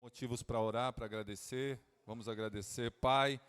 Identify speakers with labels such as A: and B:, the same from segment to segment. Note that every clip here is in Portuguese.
A: Motivos para orar, para agradecer. Vamos agradecer, Pai.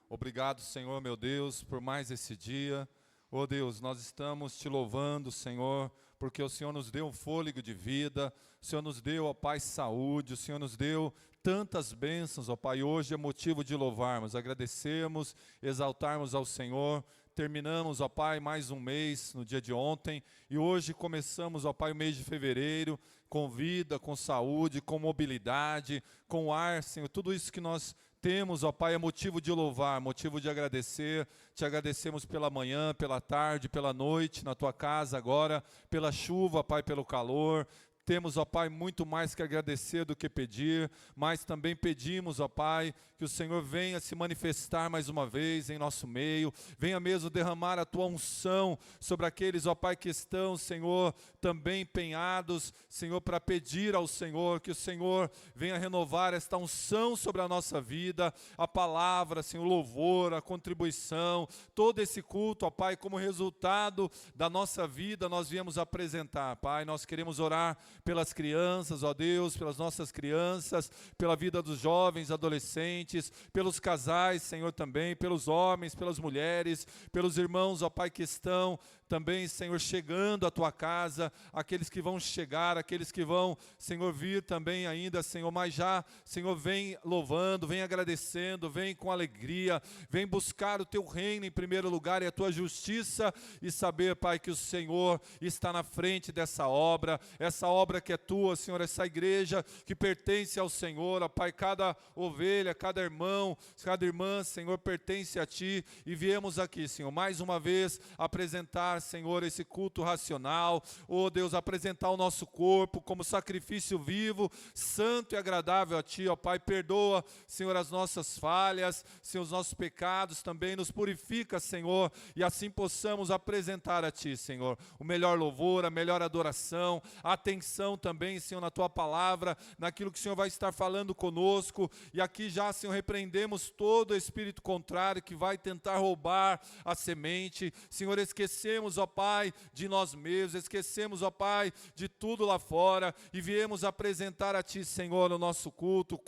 A: Obrigado, Senhor, meu Deus, por mais esse dia. Oh Deus, nós estamos te louvando, Senhor, porque o Senhor nos deu um fôlego de vida, o Senhor nos deu, ó Pai, saúde, o Senhor nos deu tantas bênçãos, ó Pai. Hoje é motivo de louvarmos, agradecermos, exaltarmos ao Senhor. Terminamos, ó Pai, mais um mês no dia de ontem e hoje começamos, ó Pai, o mês de fevereiro com vida, com saúde, com mobilidade, com ar, Senhor. Tudo isso que nós temos, ó Pai, é motivo de louvar, motivo de agradecer. Te agradecemos pela manhã, pela tarde, pela noite, na Tua casa agora, pela chuva, Pai, pelo calor. Temos, ó Pai, muito mais que agradecer do que pedir, mas também pedimos, ó Pai, que o Senhor venha se manifestar mais uma vez em nosso meio, venha mesmo derramar a Tua unção sobre aqueles, ó Pai, que estão, Senhor, também empenhados, Senhor, para pedir ao Senhor, que o Senhor venha renovar esta unção sobre a nossa vida, a palavra, Senhor, o louvor, a contribuição, todo esse culto, ó Pai, como resultado da nossa vida, nós viemos apresentar, Pai, nós queremos orar pelas crianças, ó Deus, pelas nossas crianças, pela vida dos jovens, adolescentes, pelos casais, Senhor, também, pelos homens, pelas mulheres, pelos irmãos, ó Pai, que estão também, Senhor, chegando à Tua casa, aqueles que vão chegar, aqueles que vão, Senhor, vir também ainda, Senhor, mas já, Senhor, vem louvando, vem agradecendo, vem com alegria, vem buscar o Teu reino em primeiro lugar e a Tua justiça e saber, Pai, que o Senhor está na frente dessa obra, essa obra que é Tua, Senhor, essa igreja que pertence ao Senhor, ó Pai, cada ovelha, cada irmão, cada irmã, Senhor, pertence a Ti e viemos aqui, Senhor, mais uma vez apresentar, Senhor, esse culto racional, ó Deus, apresentar o nosso corpo como sacrifício vivo, santo e agradável a Ti, ó Pai, perdoa, Senhor, as nossas falhas, Senhor, os nossos pecados também, nos purifica, Senhor, e assim possamos apresentar a Ti, Senhor, o melhor louvor, a melhor adoração, a atenção também, Senhor, na Tua palavra, naquilo que o Senhor vai estar falando conosco, e aqui já, Senhor, repreendemos todo espírito contrário que vai tentar roubar a semente, Senhor, esquecemos, ó Pai, de nós mesmos, esquecemos, ó Pai, de tudo lá fora, e viemos apresentar a Ti, Senhor, o nosso culto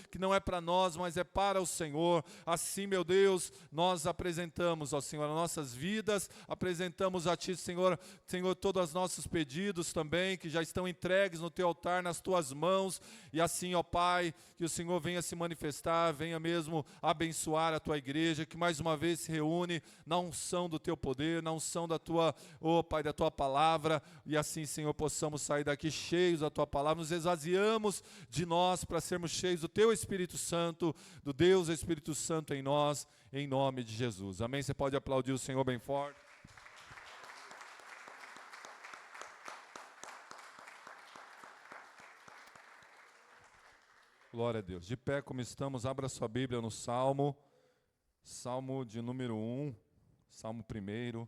A: que não é para nós, mas é para o Senhor, assim, meu Deus, nós apresentamos, ó Senhor, as nossas vidas, apresentamos a Ti, Senhor, todos os nossos pedidos também, que já estão entregues no Teu altar, nas Tuas mãos, e assim, ó Pai, que o Senhor venha se manifestar, venha mesmo abençoar a Tua igreja, que mais uma vez se reúne na unção do Teu poder, na unção da Tua, ó Pai, da Tua palavra, e assim, Senhor, possamos sair daqui cheios da Tua palavra, nos esvaziamos de nós para sermos cheios do Teu Espírito Santo, do Deus Espírito Santo em nós, em nome de Jesus. Amém? Você pode aplaudir o Senhor bem forte. Glória a Deus. De pé como estamos, abra sua Bíblia no Salmo de número 1, Salmo 1.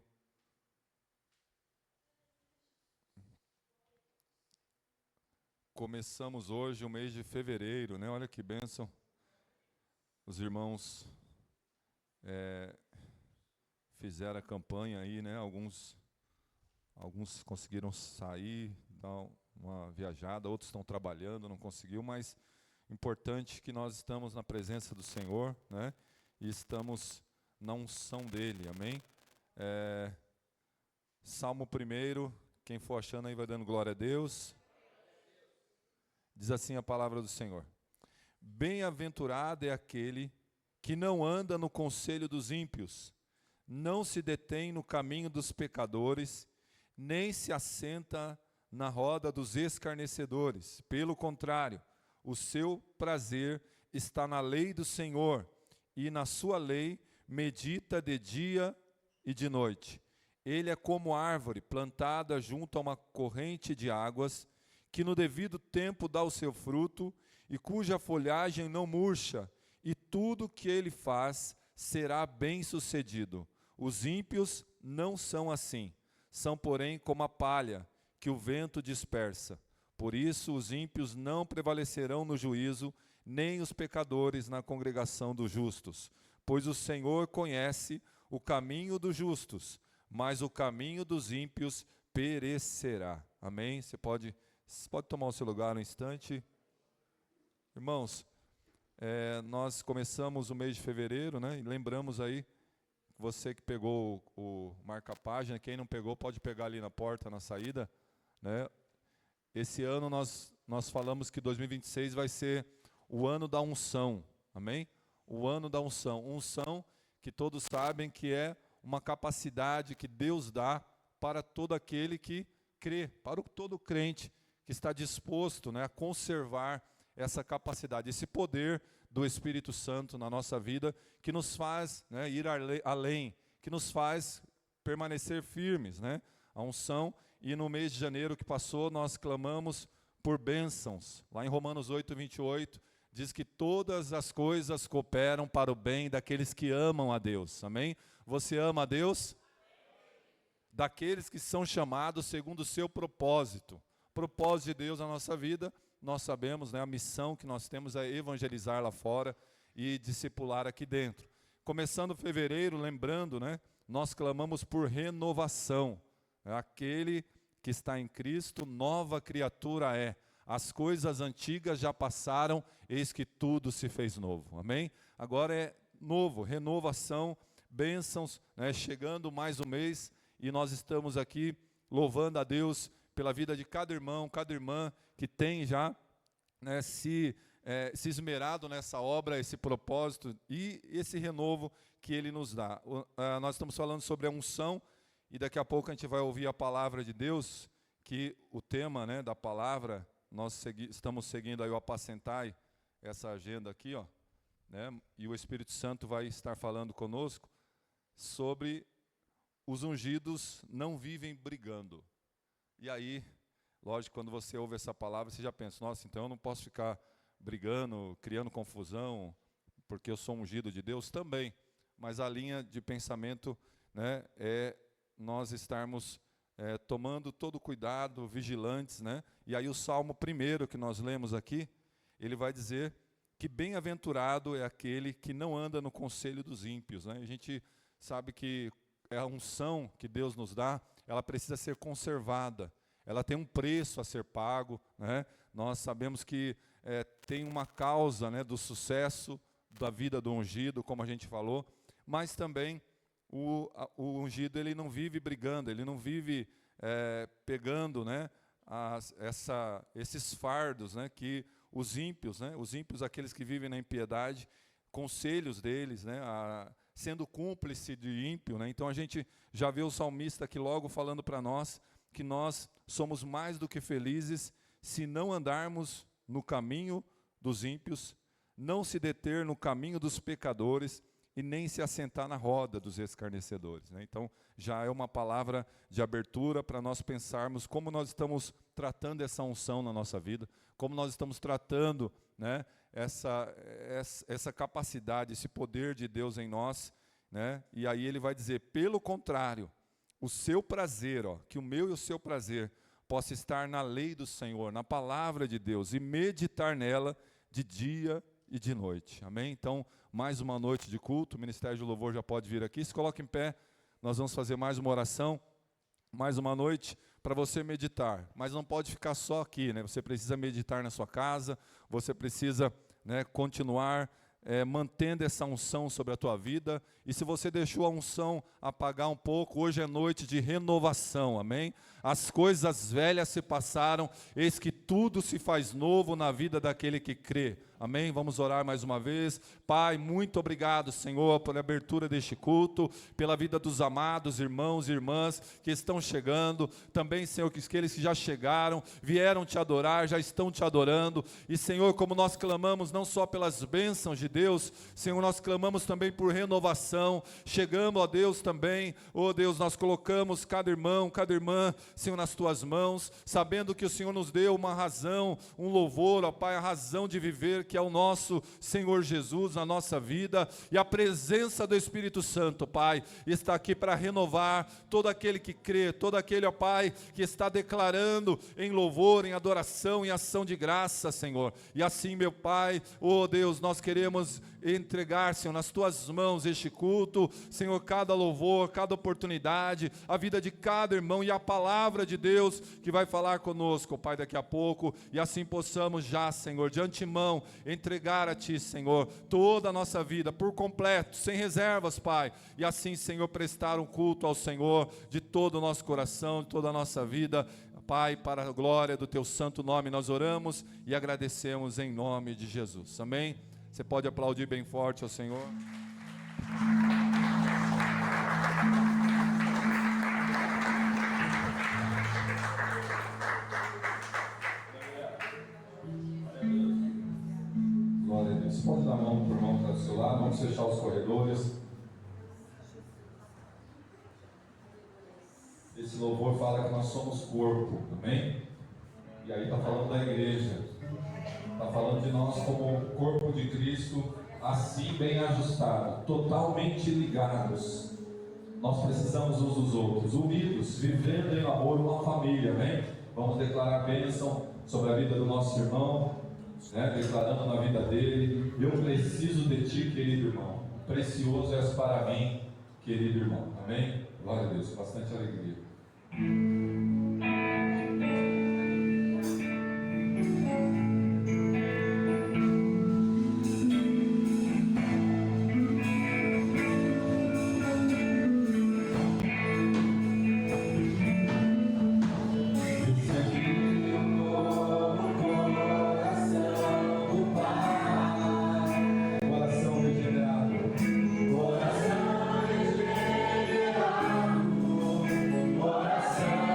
A: Começamos hoje o mês de fevereiro, né? Olha que bênção. Os irmãos fizeram a campanha aí, né? Alguns conseguiram sair, dar uma viajada, outros estão trabalhando, não conseguiu, mas importante que nós estamos na presença do Senhor, né? E estamos na unção dEle, amém? Salmo 1, quem for achando aí vai dando glória a Deus. Diz assim a palavra do Senhor: Bem-aventurado é aquele que não anda no conselho dos ímpios, não se detém no caminho dos pecadores, nem se assenta na roda dos escarnecedores. Pelo contrário, o seu prazer está na lei do Senhor, e na sua lei medita de dia e de noite. Ele é como árvore plantada junto a uma corrente de águas, que no devido tempo dá o seu fruto, e cuja folhagem não murcha, e tudo que ele faz será bem-sucedido. Os ímpios não são assim, são, porém, como a palha que o vento dispersa. Por isso, os ímpios não prevalecerão no juízo, nem os pecadores na congregação dos justos. Pois o Senhor conhece o caminho dos justos, mas o caminho dos ímpios perecerá. Amém? Você pode tomar o seu lugar um instante. Irmãos, nós começamos o mês de fevereiro, né? E lembramos aí, você que pegou o marca-página, quem não pegou pode pegar ali na porta, na saída, né? Esse ano nós falamos que 2026 vai ser o ano da unção, amém? O ano da unção. Unção que todos sabem que é uma capacidade que Deus dá para todo aquele que crê, para todo crente que está disposto, né, a conservar essa capacidade, esse poder do Espírito Santo na nossa vida, que nos faz, né, ir além, que nos faz permanecer firmes, né? A unção. E no mês de janeiro que passou, nós clamamos por bênçãos. Lá em Romanos 8:28, diz que todas as coisas cooperam para o bem daqueles que amam a Deus. Amém? Você ama a Deus? Daqueles que são chamados segundo o seu propósito. Propósito de Deus na nossa vida, nós sabemos, né, a missão que nós temos é evangelizar lá fora e discipular aqui dentro. Começando fevereiro, lembrando, né, nós clamamos por renovação. Aquele que está em Cristo, nova criatura é. As coisas antigas já passaram, eis que tudo se fez novo. Amém? Agora é novo, renovação, bênçãos, né, chegando mais um mês e nós estamos aqui louvando a Deus pela vida de cada irmão, cada irmã que tem já, né, se esmerado nessa obra, esse propósito e esse renovo que Ele nos dá. Nós estamos falando sobre a unção e daqui a pouco a gente vai ouvir a palavra de Deus, que o tema, né, da palavra, nós estamos seguindo aí o Apacentai, essa agenda aqui, ó, né, e o Espírito Santo vai estar falando conosco sobre os ungidos não vivem brigando. E aí, lógico, quando você ouve essa palavra, você já pensa, nossa, então eu não posso ficar brigando, criando confusão, porque eu sou ungido de Deus também. Mas a linha de pensamento, né, é nós estarmos tomando todo cuidado, vigilantes, né? E aí o Salmo 1 que nós lemos aqui, ele vai dizer que bem-aventurado é aquele que não anda no conselho dos ímpios, né? A gente sabe que a unção que Deus nos dá, ela precisa ser conservada, ela tem um preço a ser pago, né? Nós sabemos que tem uma causa, né, do sucesso da vida do ungido, como a gente falou, mas também o ungido ele não vive brigando, ele não vive pegando, né, esses fardos, né, que os ímpios, aqueles que vivem na impiedade, conselhos deles, né, sendo cúmplice de ímpio, né? Então a gente já vê o salmista aqui logo falando para nós que nós somos mais do que felizes se não andarmos no caminho dos ímpios, não se deter no caminho dos pecadores e nem se assentar na roda dos escarnecedores, né? Então já é uma palavra de abertura para nós pensarmos como nós estamos tratando essa unção na nossa vida, como nós estamos tratando, né, essa capacidade, esse poder de Deus em nós, né? E aí ele vai dizer, pelo contrário, o seu prazer, ó, que o meu e o seu prazer possa estar na lei do Senhor, na palavra de Deus, e meditar nela de dia e de noite. Amém? Então, mais uma noite de culto, o Ministério de Louvor já pode vir aqui. Se coloca em pé, nós vamos fazer mais uma oração, mais uma noite para você meditar. Mas não pode ficar só aqui, né? Você precisa meditar na sua casa, você precisa, né, continuar mantendo essa unção sobre a tua vida. E se você deixou a unção apagar um pouco, hoje é noite de renovação, amém? As coisas velhas se passaram, eis que tudo se faz novo na vida daquele que crê. Amém? Vamos orar mais uma vez. Pai, muito obrigado, Senhor, pela abertura deste culto, pela vida dos amados irmãos e irmãs que estão chegando. Também, Senhor, que aqueles que já chegaram, vieram te adorar, já estão te adorando. E, Senhor, como nós clamamos não só pelas bênçãos de Deus, Senhor, nós clamamos também por renovação. Chegando, ó Deus, também, ó Deus, nós colocamos cada irmão, cada irmã, Senhor, nas tuas mãos, sabendo que o Senhor nos deu uma razão, um louvor, ó Pai, a razão de viver, que é o nosso Senhor Jesus na nossa vida, e a presença do Espírito Santo, Pai, está aqui para renovar todo aquele que crê, todo aquele, ó Pai, que está declarando em louvor, em adoração, em ação de graça, Senhor. E assim, meu Pai, ó Deus, nós queremos entregar, Senhor, nas tuas mãos este culto, Senhor, cada louvor, cada oportunidade, a vida de cada irmão e a palavra palavra de Deus que vai falar conosco, Pai, daqui a pouco, e assim possamos já, Senhor, de antemão, entregar a Ti, Senhor, toda a nossa vida, por completo, sem reservas, Pai, e assim, Senhor, prestar um culto ao Senhor, de todo o nosso coração, de toda a nossa vida, Pai, para a glória do Teu santo nome, nós oramos e agradecemos em nome de Jesus, amém? Você pode aplaudir bem forte ao Senhor. Glória a Deus. Pode dar a mão para o irmão que está do seu lado, vamos fechar os corredores. Esse louvor fala que nós somos corpo, amém? E aí está falando da igreja, está falando de nós como corpo de Cristo, assim bem ajustado, totalmente ligados. Nós precisamos uns dos outros, unidos, vivendo em amor, uma família, amém? Vamos declarar bênção sobre a vida do nosso irmão, né? Declarando na vida dele: eu preciso de ti, querido irmão, precioso és para mim, querido irmão, amém? Glória a Deus, bastante alegria.
B: Coração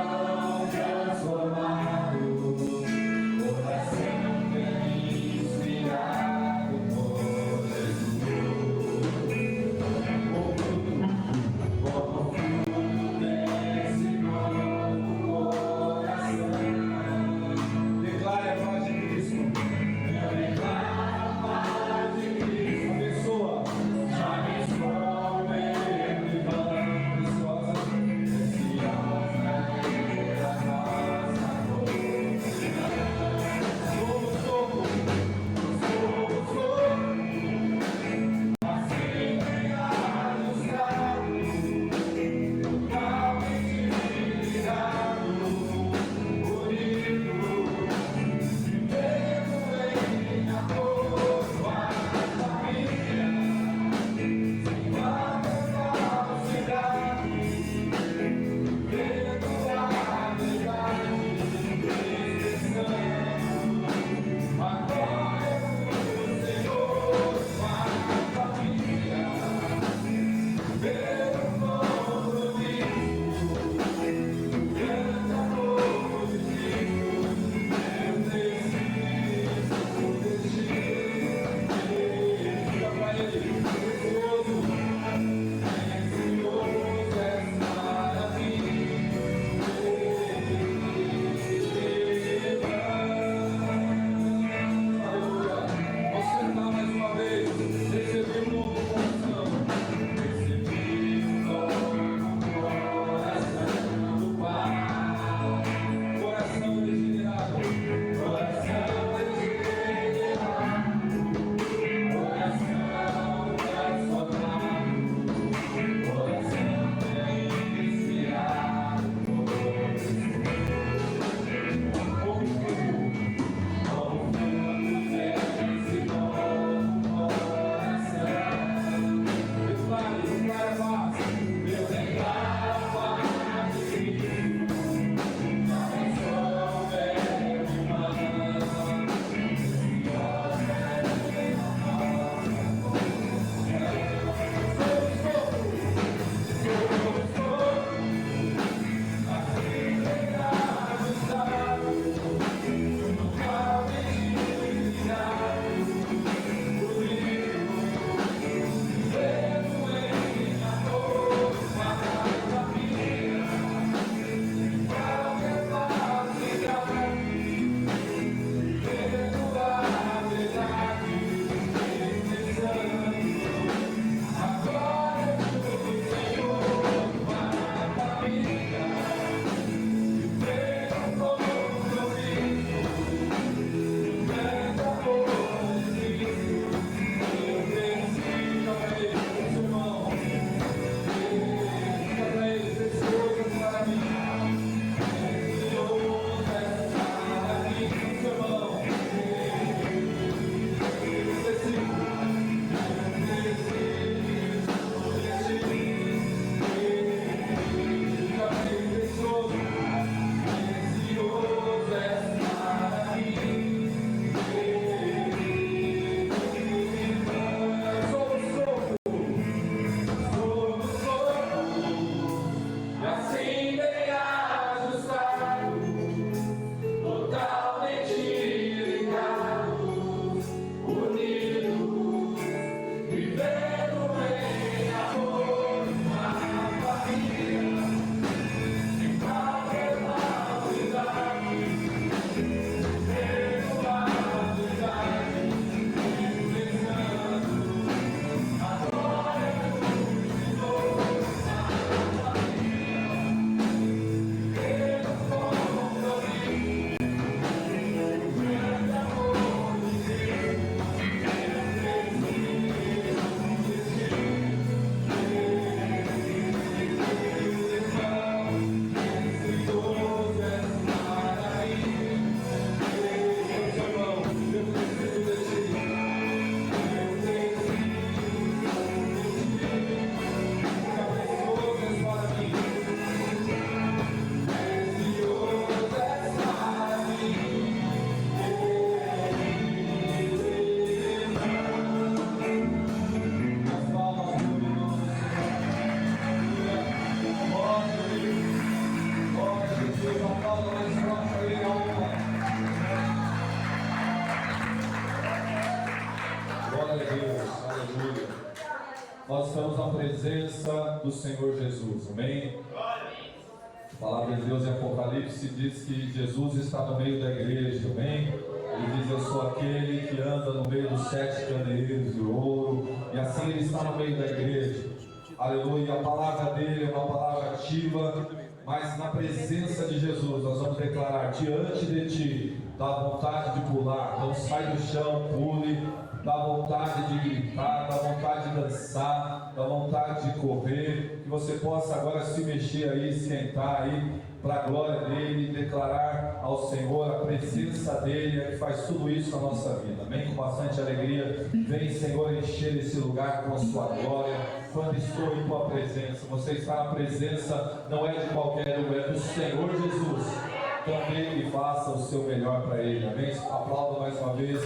A: Nós estamos na presença do Senhor Jesus, amém? A palavra de Deus em Apocalipse diz que Jesus está no meio da igreja, amém? Ele diz: eu sou aquele que anda no meio dos 7 candeeiros de ouro, e assim ele está no meio da igreja, aleluia. A palavra dele é uma palavra ativa, mas na presença de Jesus nós vamos declarar: diante de ti dá vontade de pular, então sai do chão, pule, dá vontade de gritar, dá vontade de dançar, dá vontade de correr, que você possa agora se mexer aí, esquentar aí, para a glória dele, declarar ao Senhor a presença dele, é que faz tudo isso na nossa vida, amém? Com bastante alegria, vem, Senhor, encher esse lugar com a sua glória. Quando estou em tua presença, você está na presença, não é de qualquer um, é do Senhor Jesus. Também e faça o seu melhor para ele, amém? Aplauda mais uma vez.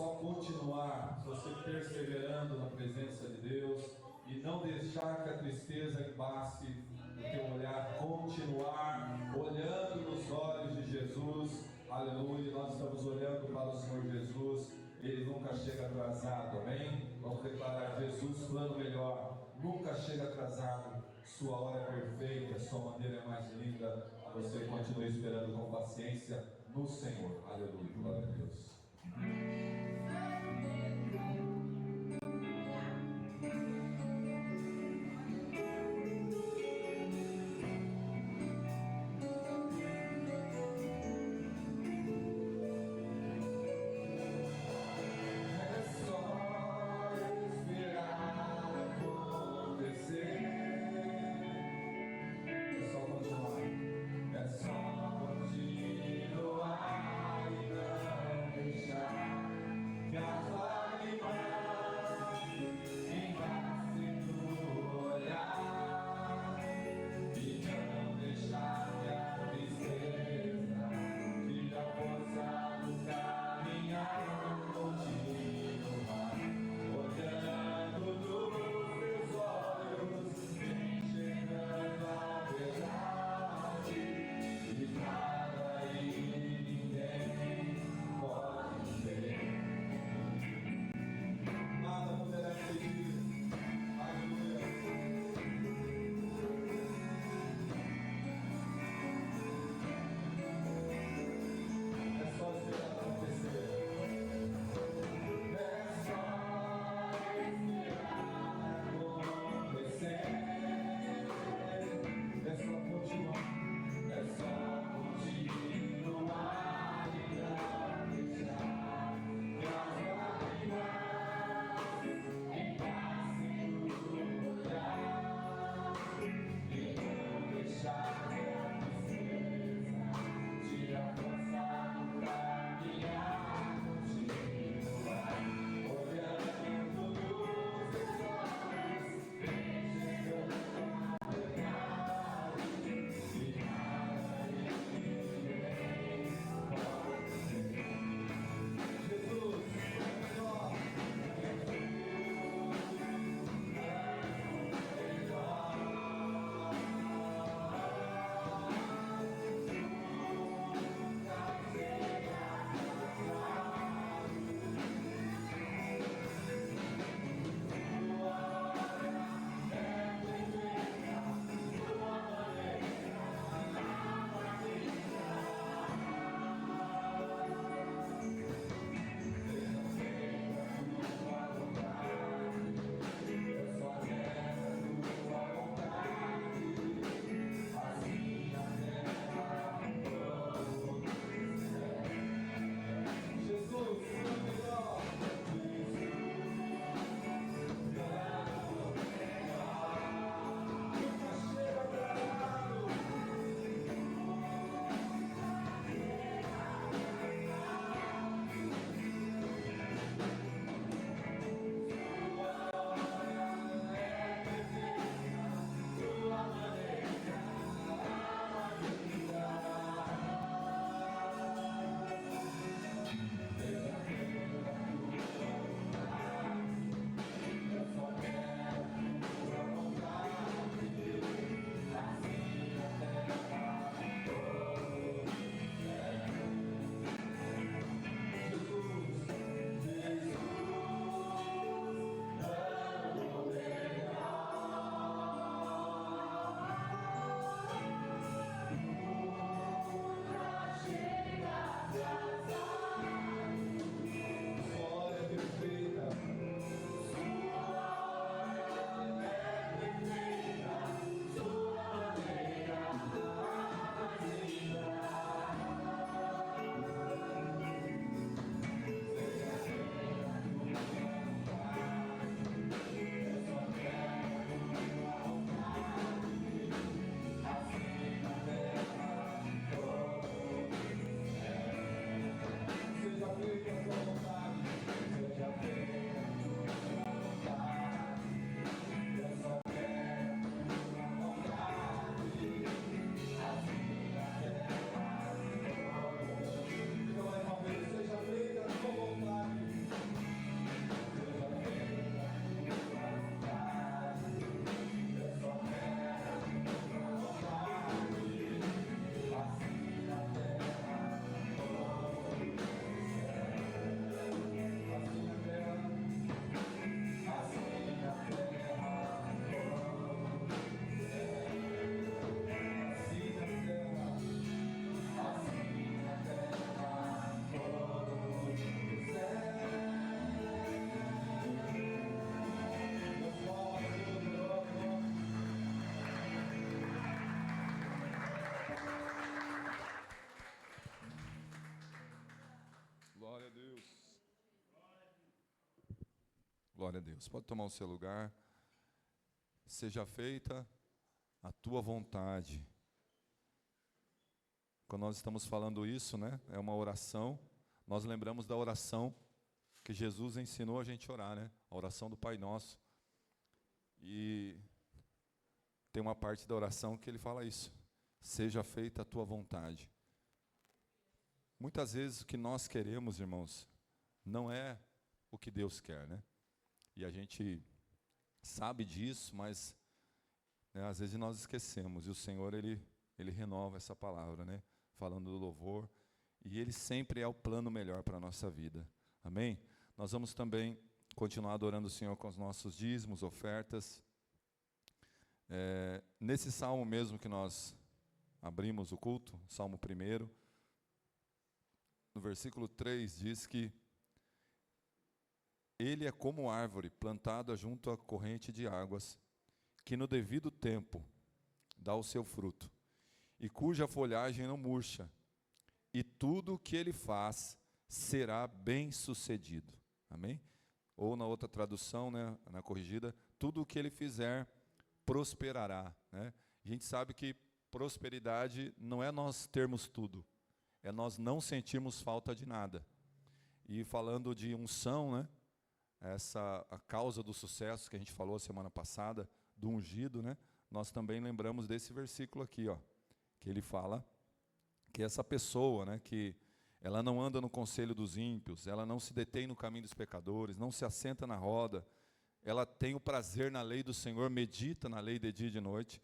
A: só continuar, você perseverando na presença de Deus e não deixar que a tristeza embace o teu olhar, continuar olhando nos olhos de Jesus. Aleluia, nós estamos olhando para o Senhor Jesus, Ele nunca chega atrasado, amém? Vamos declarar: Jesus, plano melhor, nunca chega atrasado, sua hora é perfeita, sua maneira é mais linda. Você continue esperando com paciência no Senhor. Aleluia, glória a Deus. Glória a Deus. Pode tomar o seu lugar. Seja feita a tua vontade. Quando nós estamos falando isso, né, é uma oração, nós lembramos da oração que Jesus ensinou a gente a orar, né? A oração do Pai Nosso. E tem uma parte da oração que ele fala isso. Seja feita a tua vontade. Muitas vezes o que nós queremos, irmãos, não é o que Deus quer, né? E a gente sabe disso, mas né, às vezes nós esquecemos. E o Senhor, Ele renova essa palavra, né? Falando do louvor. E Ele sempre é o plano melhor para a nossa vida. Amém? Nós vamos também continuar adorando o Senhor com os nossos dízimos, ofertas. Nesse salmo mesmo que nós abrimos o culto, Salmo 1, no versículo 3 diz que ele é como árvore plantada junto à corrente de águas, que no devido tempo dá o seu fruto, e cuja folhagem não murcha, e tudo o que ele faz será bem-sucedido. Amém? Ou na outra tradução, né, na corrigida, tudo o que ele fizer prosperará. Né? A gente sabe que prosperidade não é nós termos tudo, é nós não sentirmos falta de nada. E falando de unção, né, a causa do sucesso que a gente falou a semana passada, do ungido, né, nós também lembramos desse versículo aqui, ó, que ele fala que essa pessoa, né, que ela não anda no conselho dos ímpios, ela não se detém no caminho dos pecadores, não se assenta na roda, ela tem o prazer na lei do Senhor, medita na lei de dia e de noite.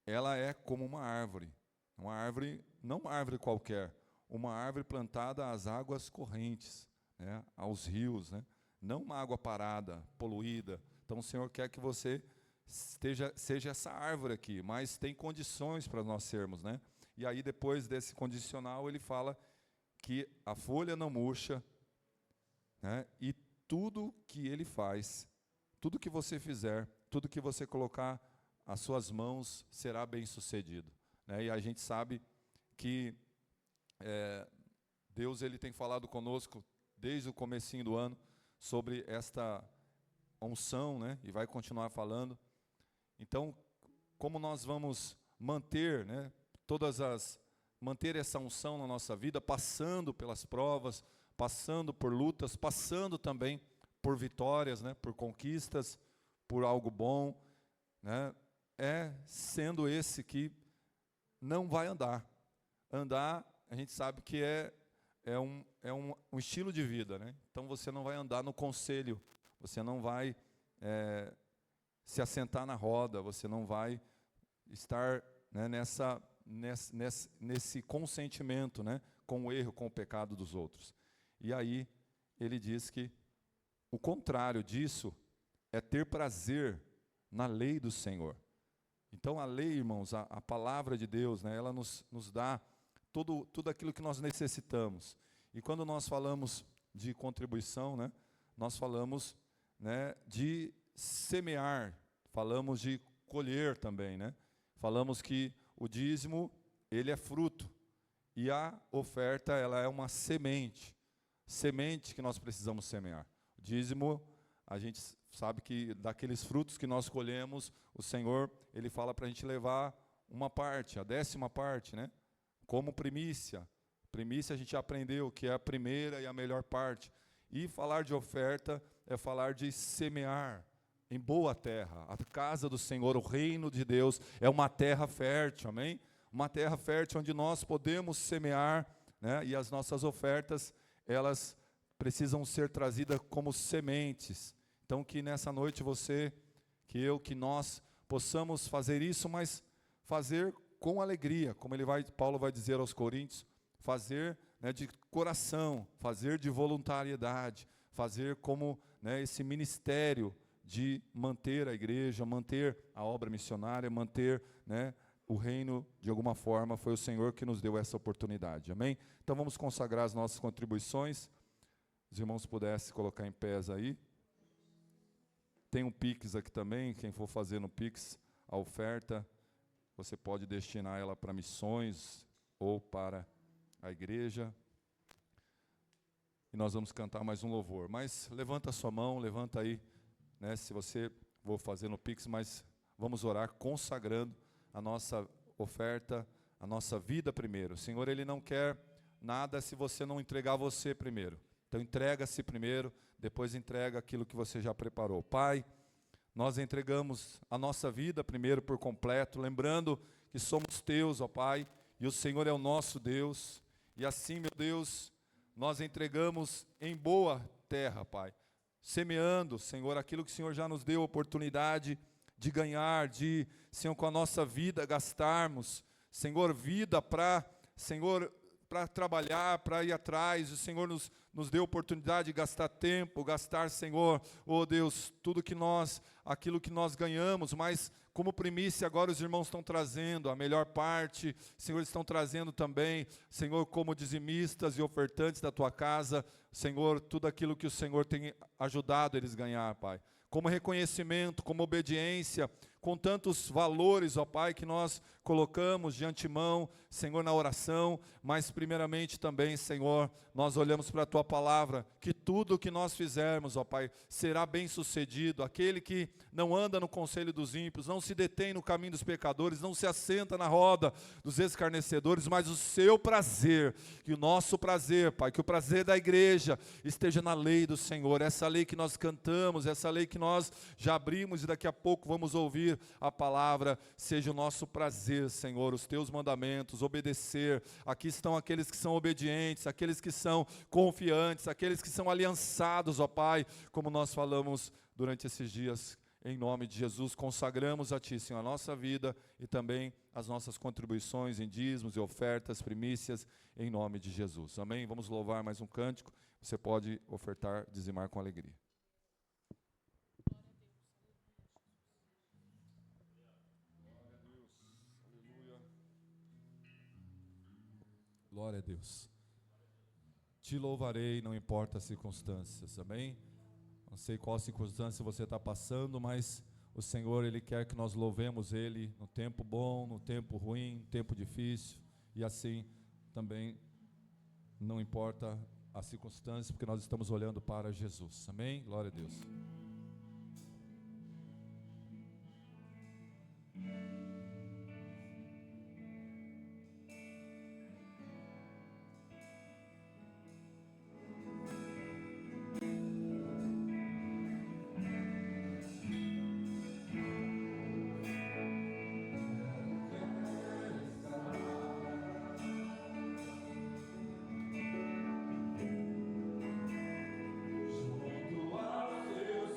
A: Ela é como uma árvore, não uma árvore qualquer, uma árvore plantada às águas correntes, né, aos rios, né, não uma água parada, poluída. Então o Senhor quer que você seja essa árvore aqui, mas tem condições para nós sermos, né? E aí depois desse condicional ele fala que a folha não murcha, né, e tudo que ele faz, tudo que você fizer, tudo que você colocar as suas mãos será bem sucedido, né? E a gente sabe que Deus ele tem falado conosco desde o comecinho do ano sobre esta unção, né? E vai continuar falando. Então, como nós vamos manter, né, manter essa unção na nossa vida, passando pelas provas, passando por lutas, passando também por vitórias, né, por conquistas, por algo bom, né? Sendo esse que não vai andar. Andar, a gente sabe que é um estilo de vida, né? Então você não vai andar no conselho, você não vai se assentar na roda, você não vai estar, né, nesse consentimento, né, com o erro, com o pecado dos outros. E aí ele diz que o contrário disso é ter prazer na lei do Senhor. Então a lei, irmãos, a palavra de Deus, né, ela nos dá tudo aquilo que nós necessitamos. E quando nós falamos de contribuição, né, nós falamos, né, de semear, falamos de colher também, né? Falamos que o dízimo, ele é fruto, e a oferta, ela é uma semente que nós precisamos semear. O dízimo, a gente sabe que daqueles frutos que nós colhemos, o Senhor, ele fala para a gente levar uma parte, a 10ª parte, né? Como primícia. Primícia a gente aprendeu que é a primeira e a melhor parte. E falar de oferta é falar de semear em boa terra. A casa do Senhor, o reino de Deus, é uma terra fértil, amém? Uma terra fértil onde nós podemos semear, né? E as nossas ofertas, elas precisam ser trazidas como sementes. Então que nessa noite que nós possamos fazer isso, mas fazer com alegria, como Paulo vai dizer aos Coríntios, fazer, né, de coração, fazer de voluntariedade, fazer como, né, esse ministério de manter a igreja, manter a obra missionária, manter, né, o reino de alguma forma. Foi o Senhor que nos deu essa oportunidade, amém? Então vamos consagrar as nossas contribuições. Os irmãos pudessem colocar em pés aí. Tem um Pix aqui também, quem for fazer no Pix a oferta, você pode destinar ela para missões ou para a igreja. E nós vamos cantar mais um louvor. Mas levanta a sua mão, levanta aí né? Se você, vou fazer no Pix, mas vamos orar consagrando a nossa oferta, a nossa vida primeiro. O Senhor, Ele não quer nada se você não entregar você primeiro. Então entrega-se primeiro, depois entrega aquilo que você já preparou. Pai, nós entregamos a nossa vida primeiro por completo, lembrando que somos teus, ó Pai, e o Senhor é o nosso Deus. E assim, meu Deus, nós entregamos em boa terra, Pai, semeando, Senhor, aquilo que o Senhor já nos deu oportunidade de ganhar, de, Senhor, com a nossa vida gastarmos, Senhor, vida para, Senhor, para trabalhar, para ir atrás. O Senhor nos deu oportunidade de gastar tempo, gastar, Senhor, oh Deus, aquilo que nós ganhamos, mas como primícia agora os irmãos estão trazendo a melhor parte, Senhor, estão trazendo também, Senhor, como dizimistas e ofertantes da tua casa, Senhor, tudo aquilo que o Senhor tem ajudado eles a ganhar, Pai. Como reconhecimento, como obediência, com tantos valores, ó Pai, que nós colocamos de antemão, Senhor, na oração, mas primeiramente também, Senhor, nós olhamos para a Tua Palavra, que tudo o que nós fizermos, ó Pai, será bem sucedido. Aquele que não anda no conselho dos ímpios, não se detém no caminho dos pecadores, não se assenta na roda dos escarnecedores, mas o seu prazer, e o nosso prazer, Pai, que o prazer da igreja esteja na lei do Senhor, essa lei que nós cantamos, essa lei que nós já abrimos e daqui a pouco vamos ouvir a palavra, seja o nosso prazer, Senhor, os teus mandamentos, obedecer. Aqui estão aqueles que são obedientes, aqueles que são confiantes, aqueles que são aliançados, ó Pai, como nós falamos durante esses dias, em nome de Jesus, consagramos a Ti, Senhor, a nossa vida e também as nossas contribuições em dízimos e ofertas, primícias, em nome de Jesus. Amém? Vamos louvar mais um cântico, você pode ofertar, dizimar com alegria. Glória a Deus. Te louvarei, não importa as circunstâncias, amém? Não sei qual circunstância você está passando, mas o Senhor, Ele quer que nós louvemos Ele no tempo bom, no tempo ruim, no tempo difícil, e assim também não importa as circunstâncias, porque nós estamos olhando para Jesus, amém? Glória a Deus.
B: Junto aos teus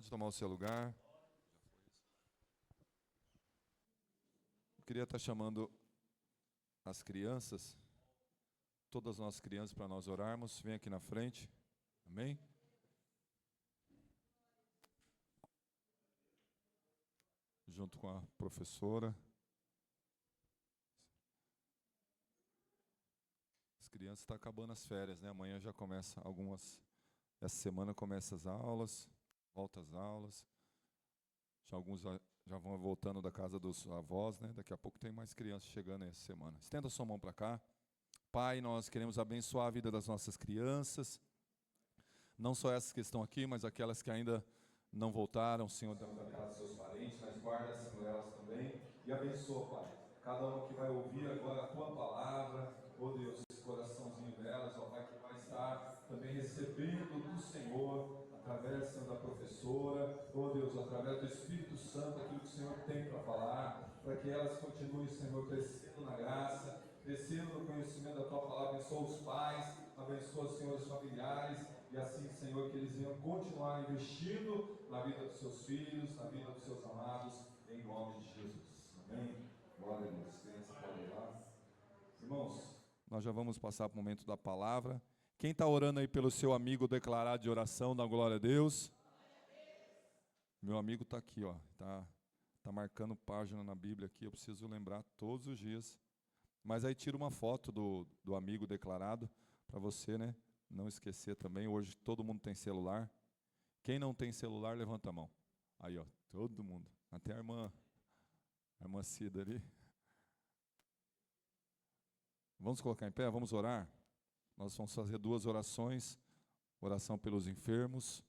A: Pode tomar o seu lugar. Eu queria estar chamando as crianças, todas as nossas crianças, para nós orarmos. Vem aqui na frente. Amém? Junto com a professora. As crianças estão acabando as férias, né? Amanhã já começa essa semana começa as aulas, volta às aulas. Já alguns já vão voltando da casa dos avós, né? Daqui a pouco tem mais crianças chegando essa semana. Estenda a sua mão para cá. Pai, nós queremos abençoar a vida das nossas crianças. Não só essas que estão aqui, mas aquelas que ainda não voltaram, Senhor, da casa dos seus parentes, mas guarda, Senhor, elas também. E abençoa, Pai, cada uma que vai ouvir agora a Tua palavra, ó Deus, esse coraçãozinho delas, ó Pai, que vai estar também recebendo do Senhor, através, Senhor, da professora, ó Deus, através do Espírito Santo, aquilo que o Senhor tem para falar, para que elas continuem, Senhor, crescendo na graça, crescendo no conhecimento da Tua palavra. Abençoa os pais, abençoa, Senhor, os familiares, e assim, Senhor, que eles venham continuar investindo na vida dos seus filhos, na vida dos seus amados, em nome de Jesus. Amém? Glória a Deus. Criança, pode ir lá. Irmãos, nós já vamos passar para o momento da palavra. Quem está orando aí pelo seu amigo declarado de oração, dá glória a Deus. Meu amigo está aqui, ó, tá marcando página na Bíblia aqui, eu preciso lembrar todos os dias. Mas aí tira uma foto do amigo declarado, para você, né, não esquecer também. Hoje todo mundo tem celular. Quem não tem celular, levanta a mão. Aí, ó, todo mundo. Até a irmã Cida ali. Vamos colocar em pé, vamos orar. Nós vamos fazer duas orações. Oração pelos enfermos,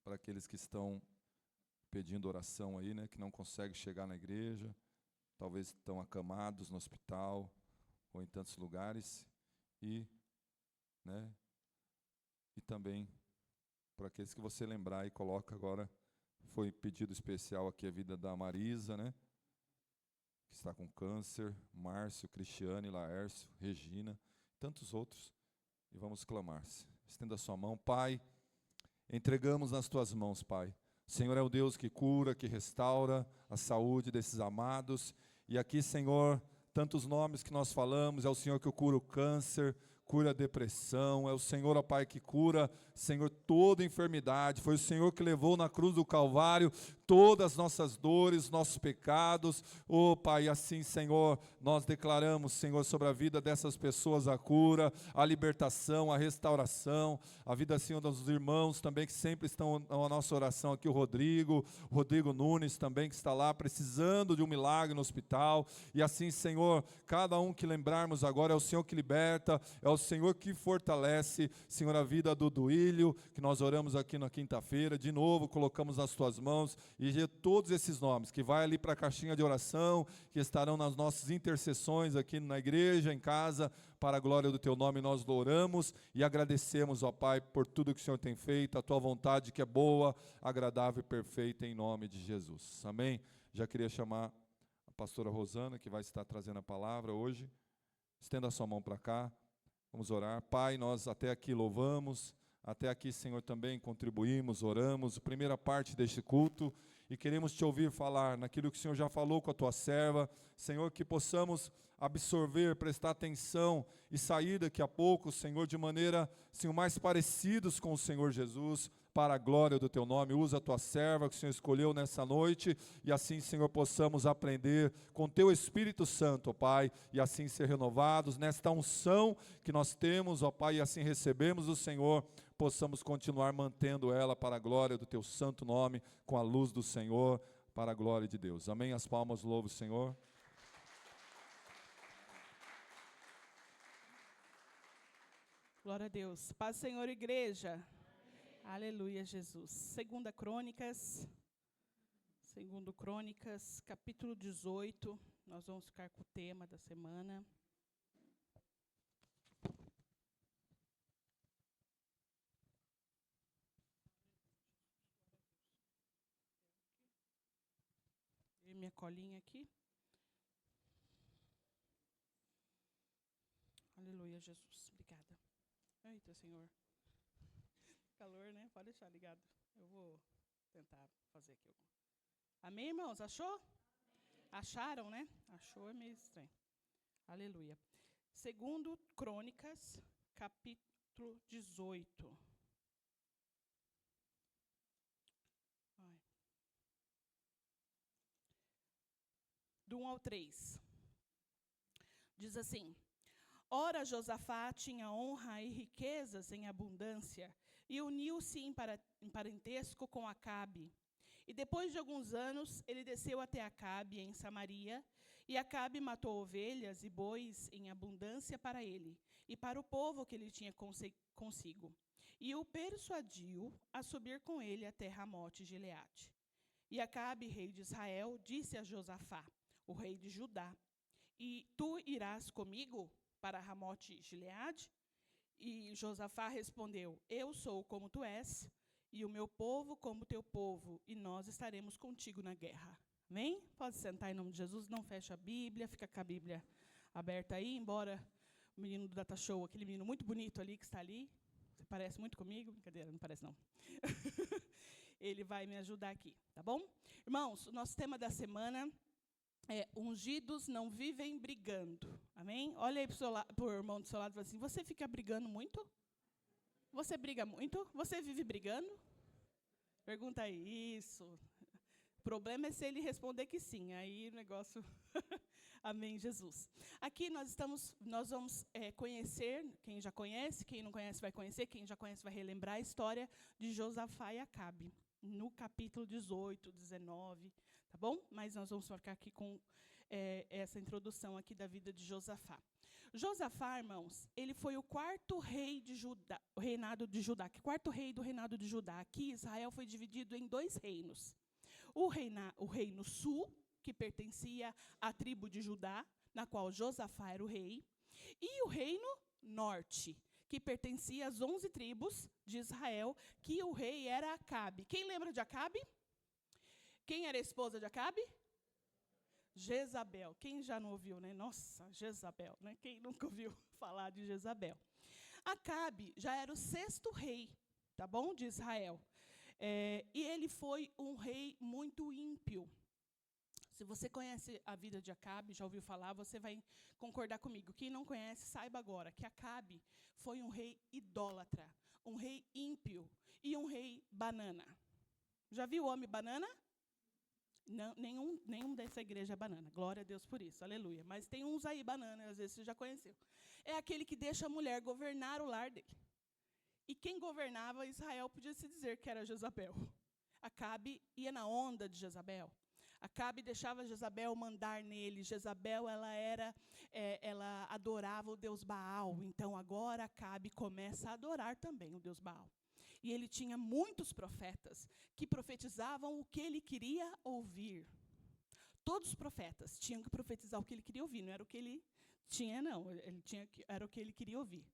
A: para aqueles que estão pedindo oração aí, né, que não conseguem chegar na igreja, talvez estão acamados no hospital ou em tantos lugares, e também para aqueles que você lembrar e coloca agora. Foi pedido especial aqui a vida da Marisa, né, que está com câncer, Márcio, Cristiane, Laércio, Regina, tantos outros, e vamos clamar. Estenda a sua mão. Pai, entregamos nas tuas mãos, Pai. O Senhor é o Deus que cura, que restaura a saúde desses amados, e aqui, Senhor, tantos nomes que nós falamos, é o Senhor que cura o câncer, cura a depressão, é o Senhor, ó Pai, que cura, Senhor, toda enfermidade. Foi o Senhor que levou na cruz do Calvário todas as nossas dores, nossos pecados, ó Pai. Assim, Senhor, nós declaramos, Senhor, sobre a vida dessas pessoas a cura, a libertação, a restauração, a vida, Senhor, dos irmãos também que sempre estão na nossa oração aqui, o Rodrigo Nunes também, que está lá precisando de um milagre no hospital. E assim, Senhor, cada um que lembrarmos agora, é o Senhor que liberta, é o Senhor que fortalece, Senhor, a vida do Duílio, que nós oramos aqui na quinta-feira. De novo, colocamos nas tuas mãos, e todos esses nomes, que vai ali para a caixinha de oração, que estarão nas nossas intercessões aqui na igreja, em casa, para a glória do teu nome. Nós louvamos e agradecemos, ó Pai, por tudo que o Senhor tem feito, a tua vontade que é boa, agradável e perfeita, em nome de Jesus. Amém? Já queria chamar a pastora Rosana, que vai estar trazendo a palavra hoje. Estenda a sua mão para cá. Vamos orar. Pai, nós até aqui louvamos, até aqui, Senhor, também contribuímos, oramos, primeira parte deste culto, e queremos te ouvir falar naquilo que o Senhor já falou com a tua serva. Senhor, que possamos absorver, prestar atenção e sair daqui a pouco, Senhor, de maneira, Senhor, mais parecidos com o Senhor Jesus, para a glória do teu nome. Usa a tua serva que o Senhor escolheu nessa noite, e assim, Senhor, possamos aprender com teu Espírito Santo, ó Pai, e assim ser renovados nesta unção que nós temos, ó Pai, e assim recebemos do Senhor, possamos continuar mantendo ela para a glória do teu santo nome, com a luz do Senhor, para a glória de Deus. Amém? As palmas, louva o Senhor.
B: Glória a Deus. Paz, Senhor, igreja. Amém. Aleluia, Jesus. Segundo Crônicas, capítulo 18. Nós vamos ficar com o tema da semana. E minha colinha aqui. Aleluia, Jesus. Obrigada. Eita, Senhor. calor, né? Pode deixar ligado. Eu vou tentar fazer aqui. Amém, irmãos? Achou? Acharam, né? Achou é meio estranho. Aleluia. Segundo Crônicas, capítulo 18. Ai. Do 1 ao 3. Diz assim: Ora, Josafá tinha honra e riquezas em abundância, e uniu-se em parentesco com Acabe. E depois de alguns anos, ele desceu até Acabe, em Samaria, e Acabe matou ovelhas e bois em abundância para ele, e para o povo que ele tinha consigo. E o persuadiu a subir com ele até Ramote de Gileade. E Acabe, rei de Israel, disse a Josafá, o rei de Judá: E tu irás comigo para Ramote de Gileade? E Josafá respondeu: Eu sou como tu és, e o meu povo como teu povo, e nós estaremos contigo na guerra. Amém? Pode sentar em nome de Jesus, não fecha a Bíblia, fica com a Bíblia aberta aí, embora o menino do Data Show, aquele menino muito bonito ali que está ali, você parece muito comigo, brincadeira, não parece não. Ele vai me ajudar aqui, tá bom? Irmãos, o nosso tema da semana é: ungidos não vivem brigando. Amém? Olha aí para o irmão do seu lado e fala assim: você fica brigando muito? Você briga muito? Você vive brigando? Pergunta aí, isso. O problema é se ele responder que sim, aí o negócio... Amém, Jesus. Aqui nós vamos conhecer, quem já conhece, quem não conhece vai conhecer, quem já conhece vai relembrar a história de Josafá e Acabe, no capítulo 18, 19, tá bom? Mas nós vamos ficar aqui com essa introdução aqui da vida de Josafá. Josafá, irmãos, ele foi o quarto rei de Judá, o reinado de Judá, quarto rei do reinado de Judá. Aqui Israel foi dividido em dois reinos. O reino sul, que pertencia à tribo de Judá, na qual Josafá era o rei, e o reino norte, que pertencia às 11 tribos de Israel, que o rei era Acabe. Quem lembra de Acabe? Quem era a esposa de Acabe? Jezabel. Quem já não ouviu, né? Nossa, Jezabel, né? Quem nunca ouviu falar de Jezabel? Acabe já era o 6º rei, tá bom, de Israel. E ele foi um rei muito ímpio. Se você conhece a vida de Acabe, já ouviu falar, você vai concordar comigo. Quem não conhece, saiba agora que Acabe foi um rei idólatra, um rei ímpio e um rei banana. Já viu o homem banana? Não, nenhum dessa igreja é banana. Glória a Deus por isso, aleluia. Mas tem uns aí banana, às vezes você já conheceu. É aquele que deixa a mulher governar o lar dele. E quem governava Israel podia se dizer que era Jezabel. Acabe ia na onda de Jezabel. Acabe deixava Jezabel mandar nele. Jezabel, ela adorava o deus Baal. Então, agora Acabe começa a adorar também o deus Baal. E ele tinha muitos profetas que profetizavam o que ele queria ouvir. Todos os profetas tinham que profetizar o que ele queria ouvir. Não era o que ele tinha, não. Era o que ele queria ouvir.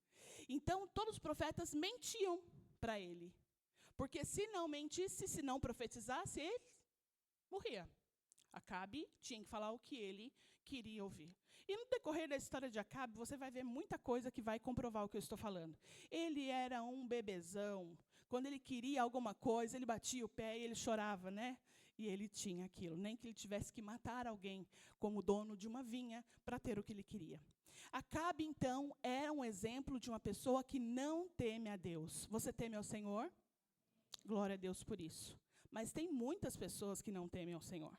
B: Então, todos os profetas mentiam para ele. Porque se não mentisse, se não profetizasse, ele morria. Acabe tinha que falar o que ele queria ouvir. E no decorrer da história de Acabe, você vai ver muita coisa que vai comprovar o que eu estou falando. Ele era um bebezão. Quando ele queria alguma coisa, ele batia o pé e ele chorava, né? E ele tinha aquilo. Nem que ele tivesse que matar alguém como dono de uma vinha para ter o que ele queria. Acabe, então, era um exemplo de uma pessoa que não teme a Deus. Você teme ao Senhor? Glória a Deus por isso. Mas tem muitas pessoas que não temem ao Senhor.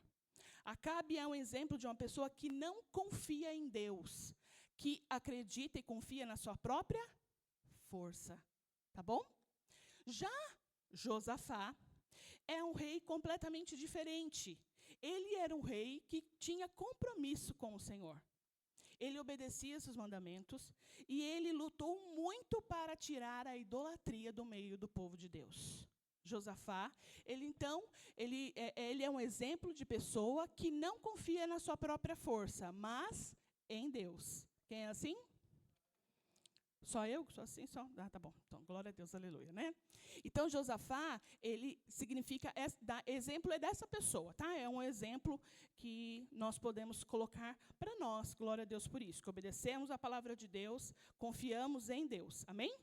B: Acabe é um exemplo de uma pessoa que não confia em Deus, que acredita e confia na sua própria força. Tá bom? Já Josafá é um rei completamente diferente. Ele era um rei que tinha compromisso com o Senhor. Ele obedecia seus mandamentos e ele lutou muito para tirar a idolatria do meio do povo de Deus. Josafá, ele é um exemplo de pessoa que não confia na sua própria força, mas em Deus. Quem é assim? Só eu que sou assim? Só? Ah, tá bom. Então, glória a Deus, aleluia, né? Então, Josafá, ele significa, exemplo é dessa pessoa, tá? É um exemplo que nós podemos colocar para nós, glória a Deus por isso, que obedecemos a palavra de Deus, confiamos em Deus, amém?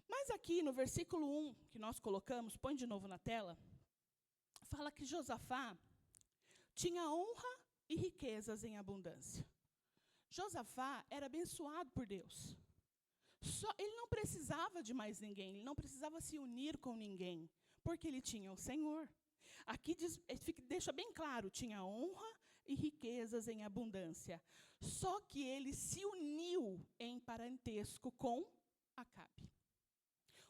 B: Mas aqui no versículo 1, que nós colocamos, põe de novo na tela, fala que Josafá tinha honra e riquezas em abundância. Josafá era abençoado por Deus. Ele não precisava de mais ninguém, ele não precisava se unir com ninguém, porque ele tinha o Senhor. Aqui deixa bem claro, tinha honra e riquezas em abundância. Só que ele se uniu em parentesco com Acabe.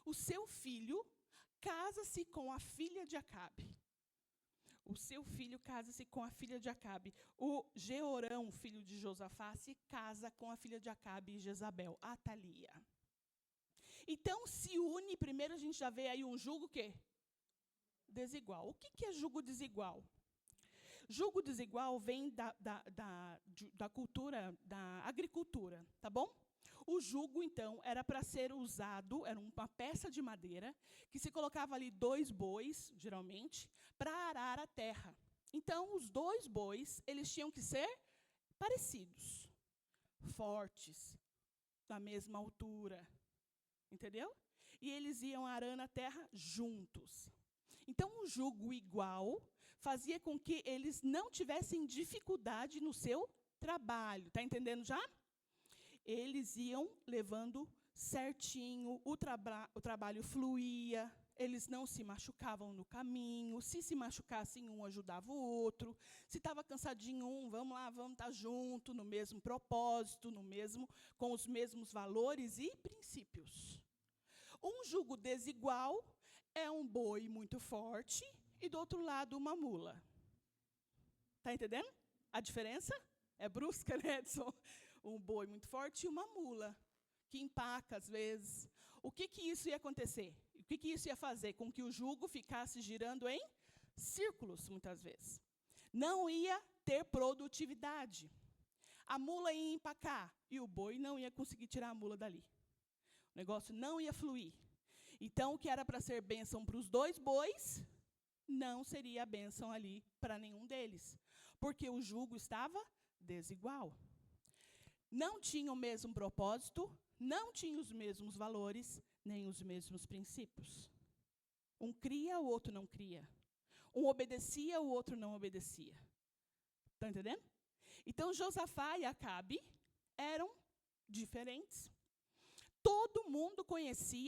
B: O seu filho casa-se com a filha de Acabe. O seu filho casa-se com a filha de Acabe. O Jeorão, filho de Josafá, se casa com a filha de Acabe e Jezabel, Atalia. Então, se une, primeiro a gente já vê aí um jugo o quê? Desigual. O que é jugo desigual? Jugo desigual vem da cultura, da agricultura, tá bom? O jugo, então, era para ser usado, era uma peça de madeira, que se colocava ali 2 bois, geralmente, para arar a terra. Então, os 2 bois, eles tinham que ser parecidos, fortes, da mesma altura, entendeu? E eles iam arando a terra juntos. Então, o jugo igual fazia com que eles não tivessem dificuldade no seu trabalho. Está entendendo já? Eles iam levando certinho, o trabalho fluía, eles não se machucavam no caminho. Se machucassem, um ajudava o outro. Se estava cansadinho, vamos lá, vamos estar junto, no mesmo propósito, com os mesmos valores e princípios. Um jugo desigual é um boi muito forte e, do outro lado, uma mula. Está entendendo? A diferença é brusca, né, Edson? Um boi muito forte e uma mula, que empaca às vezes. O que isso ia acontecer? O que isso ia fazer? Com que o jugo ficasse girando em círculos, muitas vezes. Não ia ter produtividade. A mula ia empacar e o boi não ia conseguir tirar a mula dali. O negócio não ia fluir. Então, o que era para ser bênção para os 2 bois, não seria bênção ali para nenhum deles, porque o jugo estava desigual. Não tinha o mesmo propósito, não tinha os mesmos valores, nem os mesmos princípios. Um cria, o outro não cria. Um obedecia, o outro não obedecia. Estão entendendo? Então, Josafá e Acabe eram diferentes. Todo mundo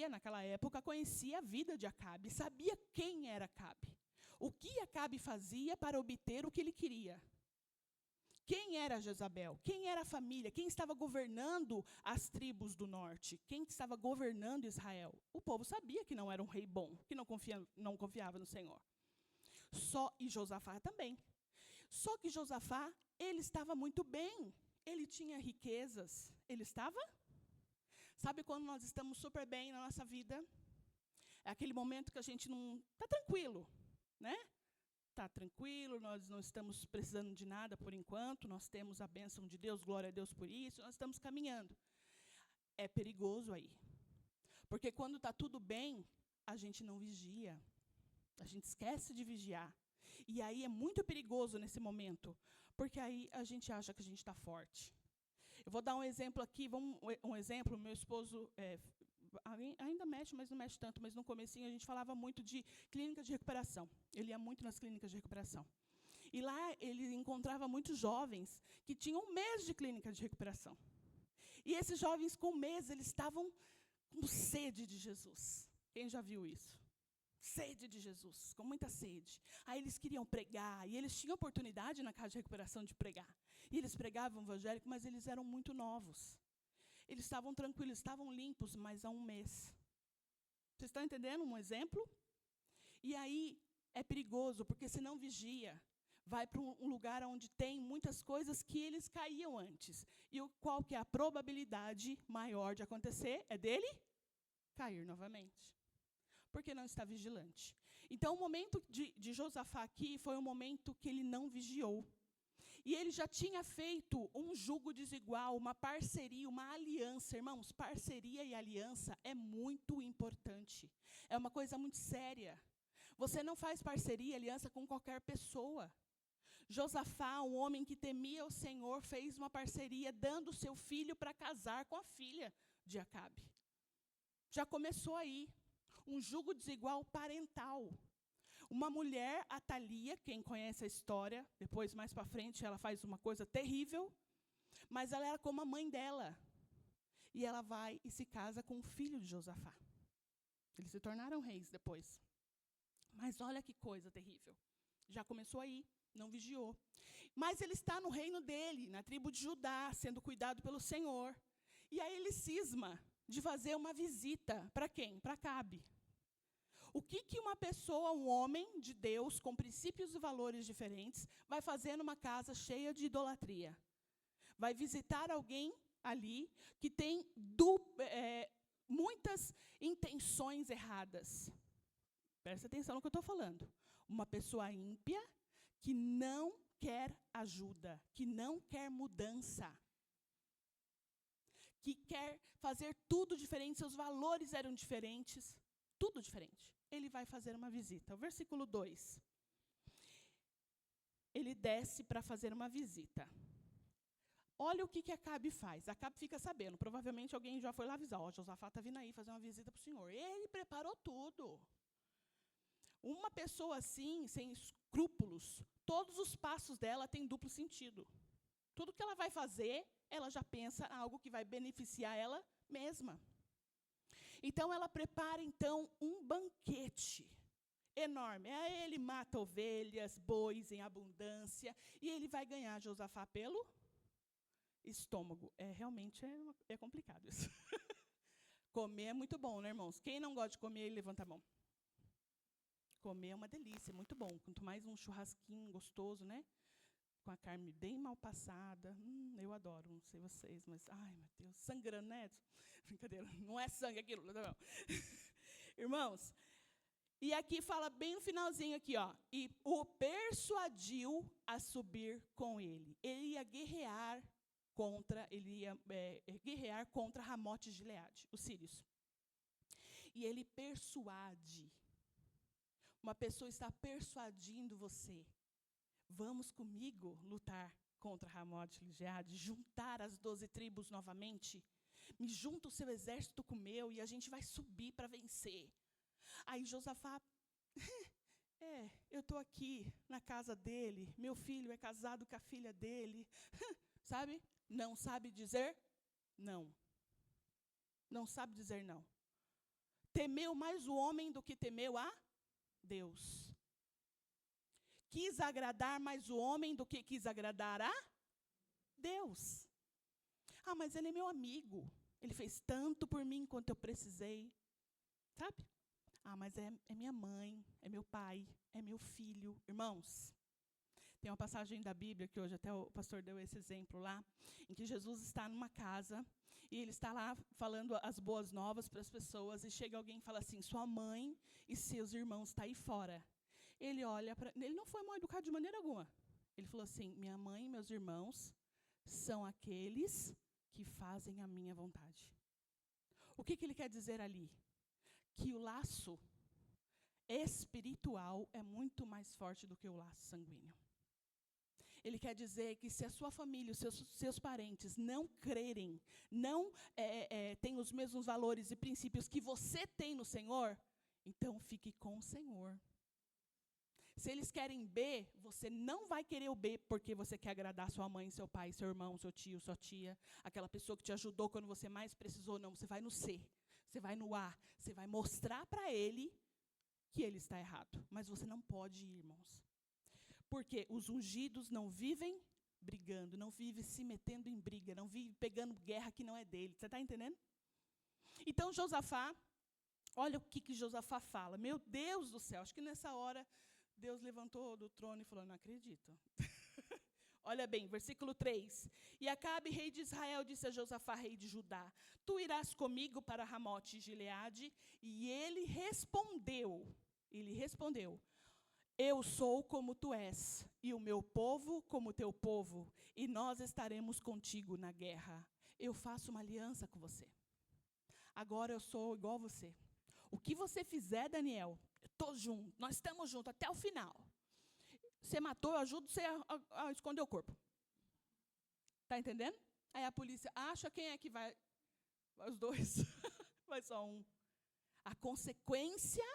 B: naquela época, conhecia a vida de Acabe, sabia quem era Acabe. O que Acabe fazia para obter o que ele queria. Quem era Jezabel? Quem era a família? Quem estava governando as tribos do norte? Quem estava governando Israel? O povo sabia que não era um rei bom, que não confiava no Senhor. E Josafá também. Só que Josafá, ele estava muito bem. Ele tinha riquezas. Ele estava... Sabe quando nós estamos super bem na nossa vida? É aquele momento que a gente não... Está tranquilo, né? Está tranquilo, nós não estamos precisando de nada por enquanto, nós temos a bênção de Deus, glória a Deus por isso, nós estamos caminhando. É perigoso aí. Porque quando está tudo bem, a gente não vigia. A gente esquece de vigiar. E aí é muito perigoso nesse momento, porque aí a gente acha que a gente está forte. Eu vou dar um exemplo aqui, um exemplo, meu esposo ainda mexe, mas não mexe tanto, mas no comecinho a gente falava muito de clínica de recuperação. Ele ia muito nas clínicas de recuperação. E lá ele encontrava muitos jovens que tinham 1 mês de clínica de recuperação. E esses jovens com 1 mês, eles estavam com sede de Jesus. Quem já viu isso? Sede de Jesus, com muita sede. Aí eles queriam pregar, e eles tinham oportunidade na casa de recuperação de pregar. E eles pregavam o evangélico, mas eles eram muito novos. Eles estavam tranquilos, estavam limpos, mas há 1 mês. Vocês estão entendendo um exemplo? E aí é perigoso, porque se não vigia, vai para um lugar onde tem muitas coisas que eles caíam antes. E qual que é a probabilidade maior de acontecer? É dele cair novamente. Porque não está vigilante. Então, o momento de Josafá aqui foi um momento que ele não vigiou. E ele já tinha feito um jugo desigual, uma parceria, uma aliança. Irmãos, parceria e aliança é muito importante. É uma coisa muito séria. Você não faz parceria e aliança com qualquer pessoa. Josafá, um homem que temia o Senhor, fez uma parceria dando seu filho para casar com a filha de Acabe. Já começou aí. Um jugo desigual parental. Uma mulher, Atalia, quem conhece a história, depois, mais para frente, ela faz uma coisa terrível, mas ela era como a mãe dela. E ela vai e se casa com o filho de Josafá. Eles se tornaram reis depois. Mas olha que coisa terrível. Já começou aí, não vigiou. Mas ele está no reino dele, na tribo de Judá, sendo cuidado pelo Senhor. E aí ele cisma de fazer uma visita. Para quem? Para Acabe. O que uma pessoa, um homem de Deus, com princípios e valores diferentes, vai fazer numa casa cheia de idolatria? Vai visitar alguém ali que tem muitas intenções erradas. Presta atenção no que eu estou falando. Uma pessoa ímpia que não quer ajuda, que não quer mudança, que quer fazer tudo diferente, seus valores eram diferentes, tudo diferente. Ele vai fazer uma visita. O versículo 2. Ele desce para fazer uma visita. Olha o que Acabe faz. Acabe fica sabendo. Provavelmente alguém já foi lá avisar. Josafá está vindo aí fazer uma visita para o senhor. Ele preparou tudo. Uma pessoa assim, sem escrúpulos, todos os passos dela têm duplo sentido. Tudo que ela vai fazer, ela já pensa em algo que vai beneficiar ela mesma. Então, ela prepara, um banquete enorme. Aí ele mata ovelhas, bois em abundância, e ele vai ganhar Josafá pelo estômago. Realmente é complicado isso. Comer é muito bom, né, irmãos? Quem não gosta de comer, levanta a mão. Comer é uma delícia, é muito bom. Quanto mais um churrasquinho gostoso, né? Com a carne bem mal passada. Eu adoro, não sei vocês, mas, ai, meu Deus, sangrando, né? Brincadeira, não é sangue aquilo. Não. Irmãos, e aqui fala bem no finalzinho aqui, ó. E o persuadiu a subir com ele. Ele ia guerrear contra Ramote de Gileade, os sírios. E ele persuade. Uma pessoa está persuadindo você. Vamos comigo lutar contra Ramote de Gileade, juntar as 12 tribos novamente. Me junta o seu exército com o meu e a gente vai subir para vencer. Aí Josafá, eu estou aqui na casa dele, meu filho é casado com a filha dele. Sabe? Não sabe dizer não. Não sabe dizer não. Temeu mais o homem do que temeu a Deus. Quis agradar mais o homem do que quis agradar a Deus. Mas ele é meu amigo. Ele fez tanto por mim quanto eu precisei. Sabe? Mas é minha mãe, é meu pai, é meu filho. Irmãos, tem uma passagem da Bíblia, que hoje até o pastor deu esse exemplo lá, em que Jesus está numa casa, e ele está lá falando as boas novas para as pessoas, e chega alguém e fala assim, sua mãe e seus irmãos estão aí fora. Ele olha para... Ele não foi mal educado de maneira alguma. Ele falou assim, minha mãe e meus irmãos são aqueles que fazem a minha vontade. O que ele quer dizer ali? Que o laço espiritual é muito mais forte do que o laço sanguíneo. Ele quer dizer que se a sua família, os seus parentes não crerem, não têm os mesmos valores e princípios que você tem no Senhor, então fique com o Senhor. Se eles querem B, você não vai querer o B porque você quer agradar sua mãe, seu pai, seu irmão, seu tio, sua tia, aquela pessoa que te ajudou quando você mais precisou. Não, você vai no C, você vai no A, você vai mostrar para ele que ele está errado. Mas você não pode ir, irmãos. Porque os ungidos não vivem brigando, não vivem se metendo em briga, não vivem pegando guerra que não é dele. Você está entendendo? Então, Josafá, olha o que Josafá fala. Meu Deus do céu, acho que nessa hora Deus levantou do trono e falou, não acredito. Olha bem, versículo 3. E Acabe, rei de Israel, disse a Josafá, rei de Judá, tu irás comigo para Ramote de Gileade? E ele respondeu, eu sou como tu és, e o meu povo como o teu povo, e nós estaremos contigo na guerra. Eu faço uma aliança com você. Agora eu sou igual a você. O que você fizer, Daniel, eu estou junto, nós estamos juntos até o final. Você matou, eu ajudo você a esconder o corpo. Está entendendo? Aí a polícia acha quem é que vai. Vai os dois. Vai só um. A consequência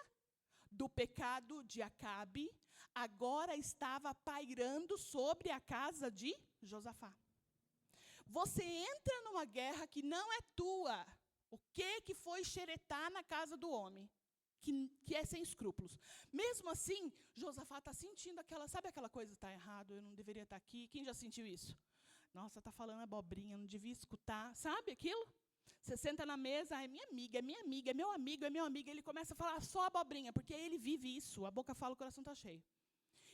B: do pecado de Acabe agora estava pairando sobre a casa de Josafá. Você entra numa guerra que não é tua. O que foi xeretar na casa do homem? Que é sem escrúpulos. Mesmo assim, Josafá está sentindo sabe aquela coisa, está errado, eu não deveria estar aqui. Quem já sentiu isso? Nossa, está falando abobrinha, não devia escutar. Sabe aquilo? Você senta na mesa, é minha amiga, é minha amiga, é meu amigo, é meu amigo. Ele começa a falar só abobrinha, porque ele vive isso. A boca fala, o coração está cheio.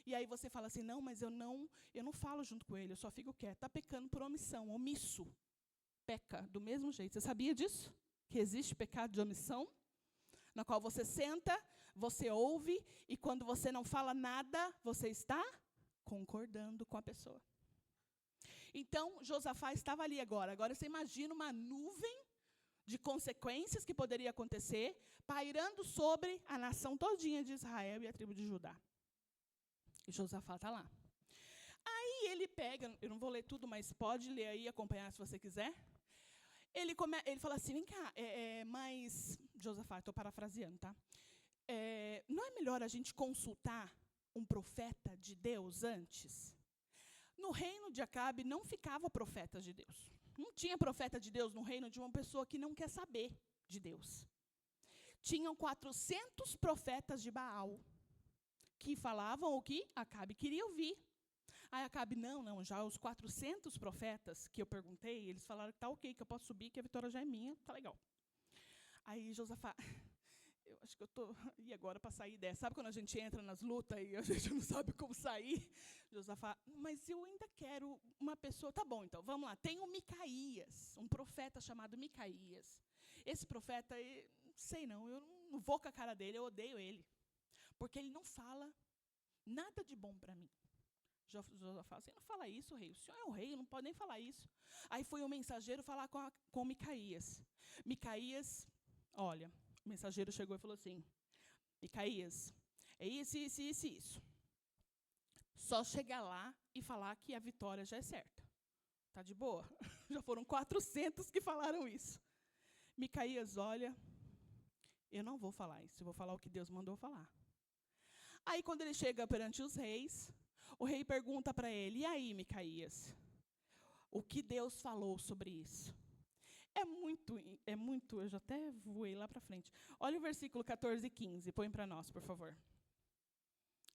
B: E aí você fala assim, não, mas eu não falo junto com ele, eu só fico quieto. Está pecando por omissão, omisso. Peca do mesmo jeito. Você sabia disso? Que existe pecado de omissão? Na qual você senta, você ouve, e quando você não fala nada, você está concordando com a pessoa. Então, Josafá estava ali agora. Agora você imagina uma nuvem de consequências que poderia acontecer, pairando sobre a nação todinha de Israel e a tribo de Judá. E Josafá está lá. Aí ele pega, eu não vou ler tudo, mas pode ler aí e acompanhar se você quiser. Ele fala assim, vem cá, mas, Josafá, estou parafraseando, tá? Não é melhor a gente consultar um profeta de Deus antes? No reino de Acabe não ficava profeta de Deus. Não tinha profeta de Deus no reino de uma pessoa que não quer saber de Deus. Tinham 400 profetas de Baal que falavam o que Acabe queria ouvir. Aí Acabe, não, já os 400 profetas que eu perguntei, eles falaram que tá ok, que eu posso subir, que a vitória já é minha, tá legal. Aí Josafá, eu acho que eu tô, e agora para sair dessa? Sabe quando a gente entra nas lutas e a gente não sabe como sair? Josafá, mas eu ainda quero uma pessoa, tá bom, então, vamos lá. Tem o Micaías, um profeta chamado Micaías. Esse profeta, não sei não, eu não vou com a cara dele, eu odeio ele. Porque ele não fala nada de bom para mim. Josafá, você não fala isso, rei. O senhor é o rei, não pode nem falar isso. Aí foi o mensageiro falar com Micaías. Micaías, olha, o mensageiro chegou e falou assim, Micaías, é isso, isso, isso, isso. Só chegar lá e falar que a vitória já é certa. Tá de boa? Já foram 400 que falaram isso. Micaías, olha, eu não vou falar isso, eu vou falar o que Deus mandou falar. Aí, quando ele chega perante os reis, o rei pergunta para ele, e aí, Micaías, o que Deus falou sobre isso? É muito, eu já até voei lá para frente. Olha o versículo 14 e 15, põe para nós, por favor.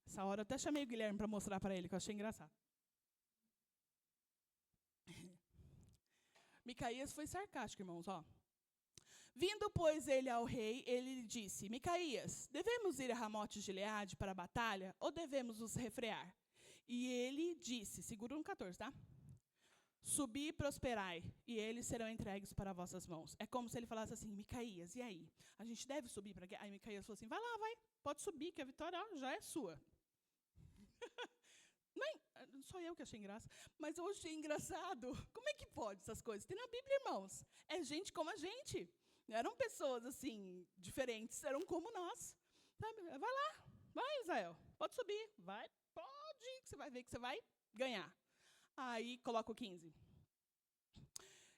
B: Essa hora eu até chamei o Guilherme para mostrar para ele, que eu achei engraçado. Micaías foi sarcástico, irmãos, ó. Vindo, pois, ele ao rei, ele lhe disse, Micaías, devemos ir a Ramote de Gileade para a batalha, ou devemos nos refrear? E ele disse, segura no 14, tá? Subi e prosperai, e eles serão entregues para vossas mãos. É como se ele falasse assim, Micaías, e aí? A gente deve subir para aqui? Aí Micaías falou assim, vai lá, vai, pode subir, que a vitória já é sua. Não só eu que achei graça, mas eu achei engraçado. Como é que pode essas coisas? Tem na Bíblia, irmãos. É gente como a gente. Não eram pessoas, assim, diferentes, eram como nós. Sabe? Vai lá, vai, Israel, pode subir, vai, pode, que você vai ver que você vai ganhar. Aí, coloca o 15.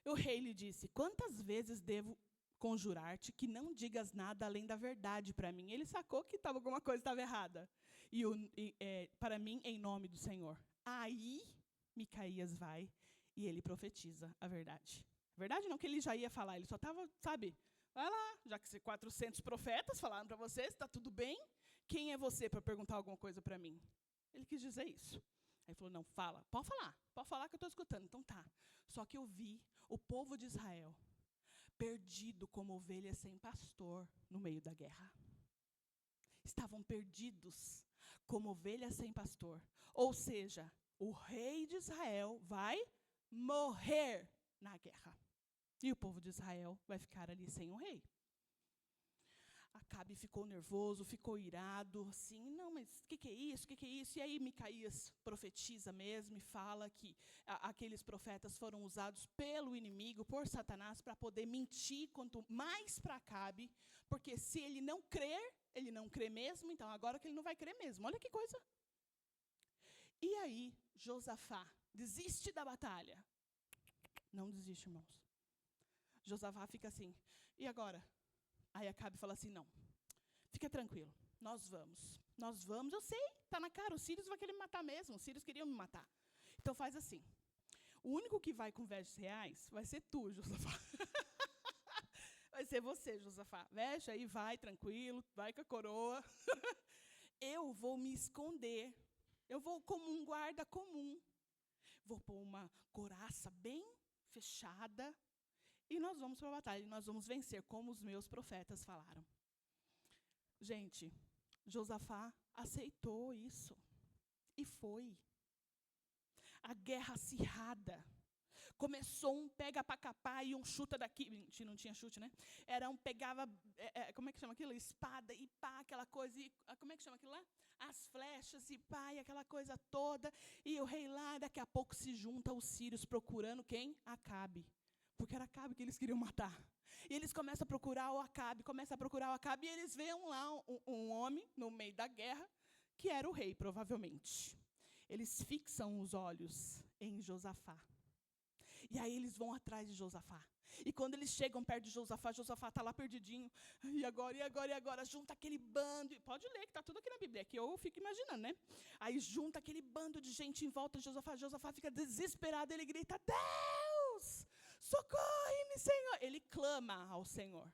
B: O rei lhe disse, quantas vezes devo conjurar-te que não digas nada além da verdade para mim? Ele sacou que alguma coisa estava errada. Para mim, em nome do Senhor. Aí, Micaías vai e ele profetiza a verdade. Verdade não que ele já ia falar, ele só estava, sabe, vai lá, já que 400 profetas falaram para você, está tudo bem, quem é você para perguntar alguma coisa para mim? Ele quis dizer isso. Aí ele falou, não, fala, pode falar que eu estou escutando. Então tá, só que eu vi o povo de Israel perdido como ovelhas sem pastor no meio da guerra. Estavam perdidos como ovelhas sem pastor. Ou seja, o rei de Israel vai morrer na guerra. E o povo de Israel vai ficar ali sem um rei. Acabe ficou nervoso, ficou irado, assim, não, mas o que é isso, o que é isso? E aí Micaías profetiza mesmo e fala que aqueles profetas foram usados pelo inimigo, por Satanás, para poder mentir quanto mais para Acabe, porque se ele não crê mesmo, então agora que ele não vai crer mesmo. Olha que coisa. E aí Josafá desiste da batalha. Não desiste, irmãos. Josafá fica assim, e agora? Aí Acabe fala assim, não, fica tranquilo, nós vamos, eu sei, está na cara, os sírios vão querer me matar mesmo, os sírios queriam me matar. Então faz assim, o único que vai com vestes reais vai ser tu, Josafá. Vai ser você, Josafá. Veste aí, vai tranquilo, vai com a coroa. Eu vou me esconder. Eu vou como um guarda comum. Vou pôr uma couraça bem fechada e nós vamos para a batalha. E nós vamos vencer, como os meus profetas falaram. Gente, Josafá aceitou isso. E foi. A guerra acirrada. Começou um pega para capar e um chuta daqui. Não tinha chute, né? Era um pegava, como é que chama aquilo? Espada e pá, aquela coisa. E, como é que chama aquilo lá? As flechas e pá, e aquela coisa toda. E o rei lá, daqui a pouco se junta os sírios procurando quem? Acabe. Porque era Acabe que eles queriam matar. E eles começam a procurar o Acabe, e eles veem lá um homem no meio da guerra, que era o rei, provavelmente. Eles fixam os olhos em Josafá. E aí eles vão atrás de Josafá. E quando eles chegam perto de Josafá, Josafá está lá perdidinho. E agora? Junta aquele bando. Pode ler, que está tudo aqui na Bíblia, que eu fico imaginando, né? Aí junta aquele bando de gente em volta de Josafá. Josafá fica desesperado, ele grita, Deus, socorre-me, Senhor. Ele clama ao Senhor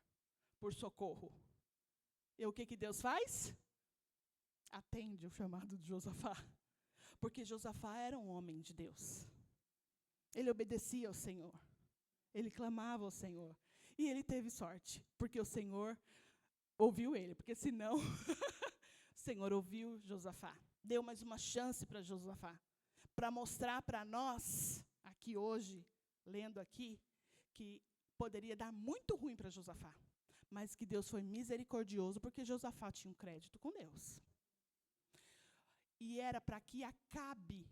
B: por socorro. E o que Deus faz? Atende o chamado de Josafá. Porque Josafá era um homem de Deus. Ele obedecia ao Senhor. Ele clamava ao Senhor. E ele teve sorte, porque o Senhor ouviu ele. Porque senão, o Senhor ouviu Josafá. Deu mais uma chance para Josafá. Para mostrar para nós, aqui hoje, lendo aqui, que poderia dar muito ruim para Josafá. Mas que Deus foi misericordioso, porque Josafá tinha um crédito com Deus. E era para que Acabe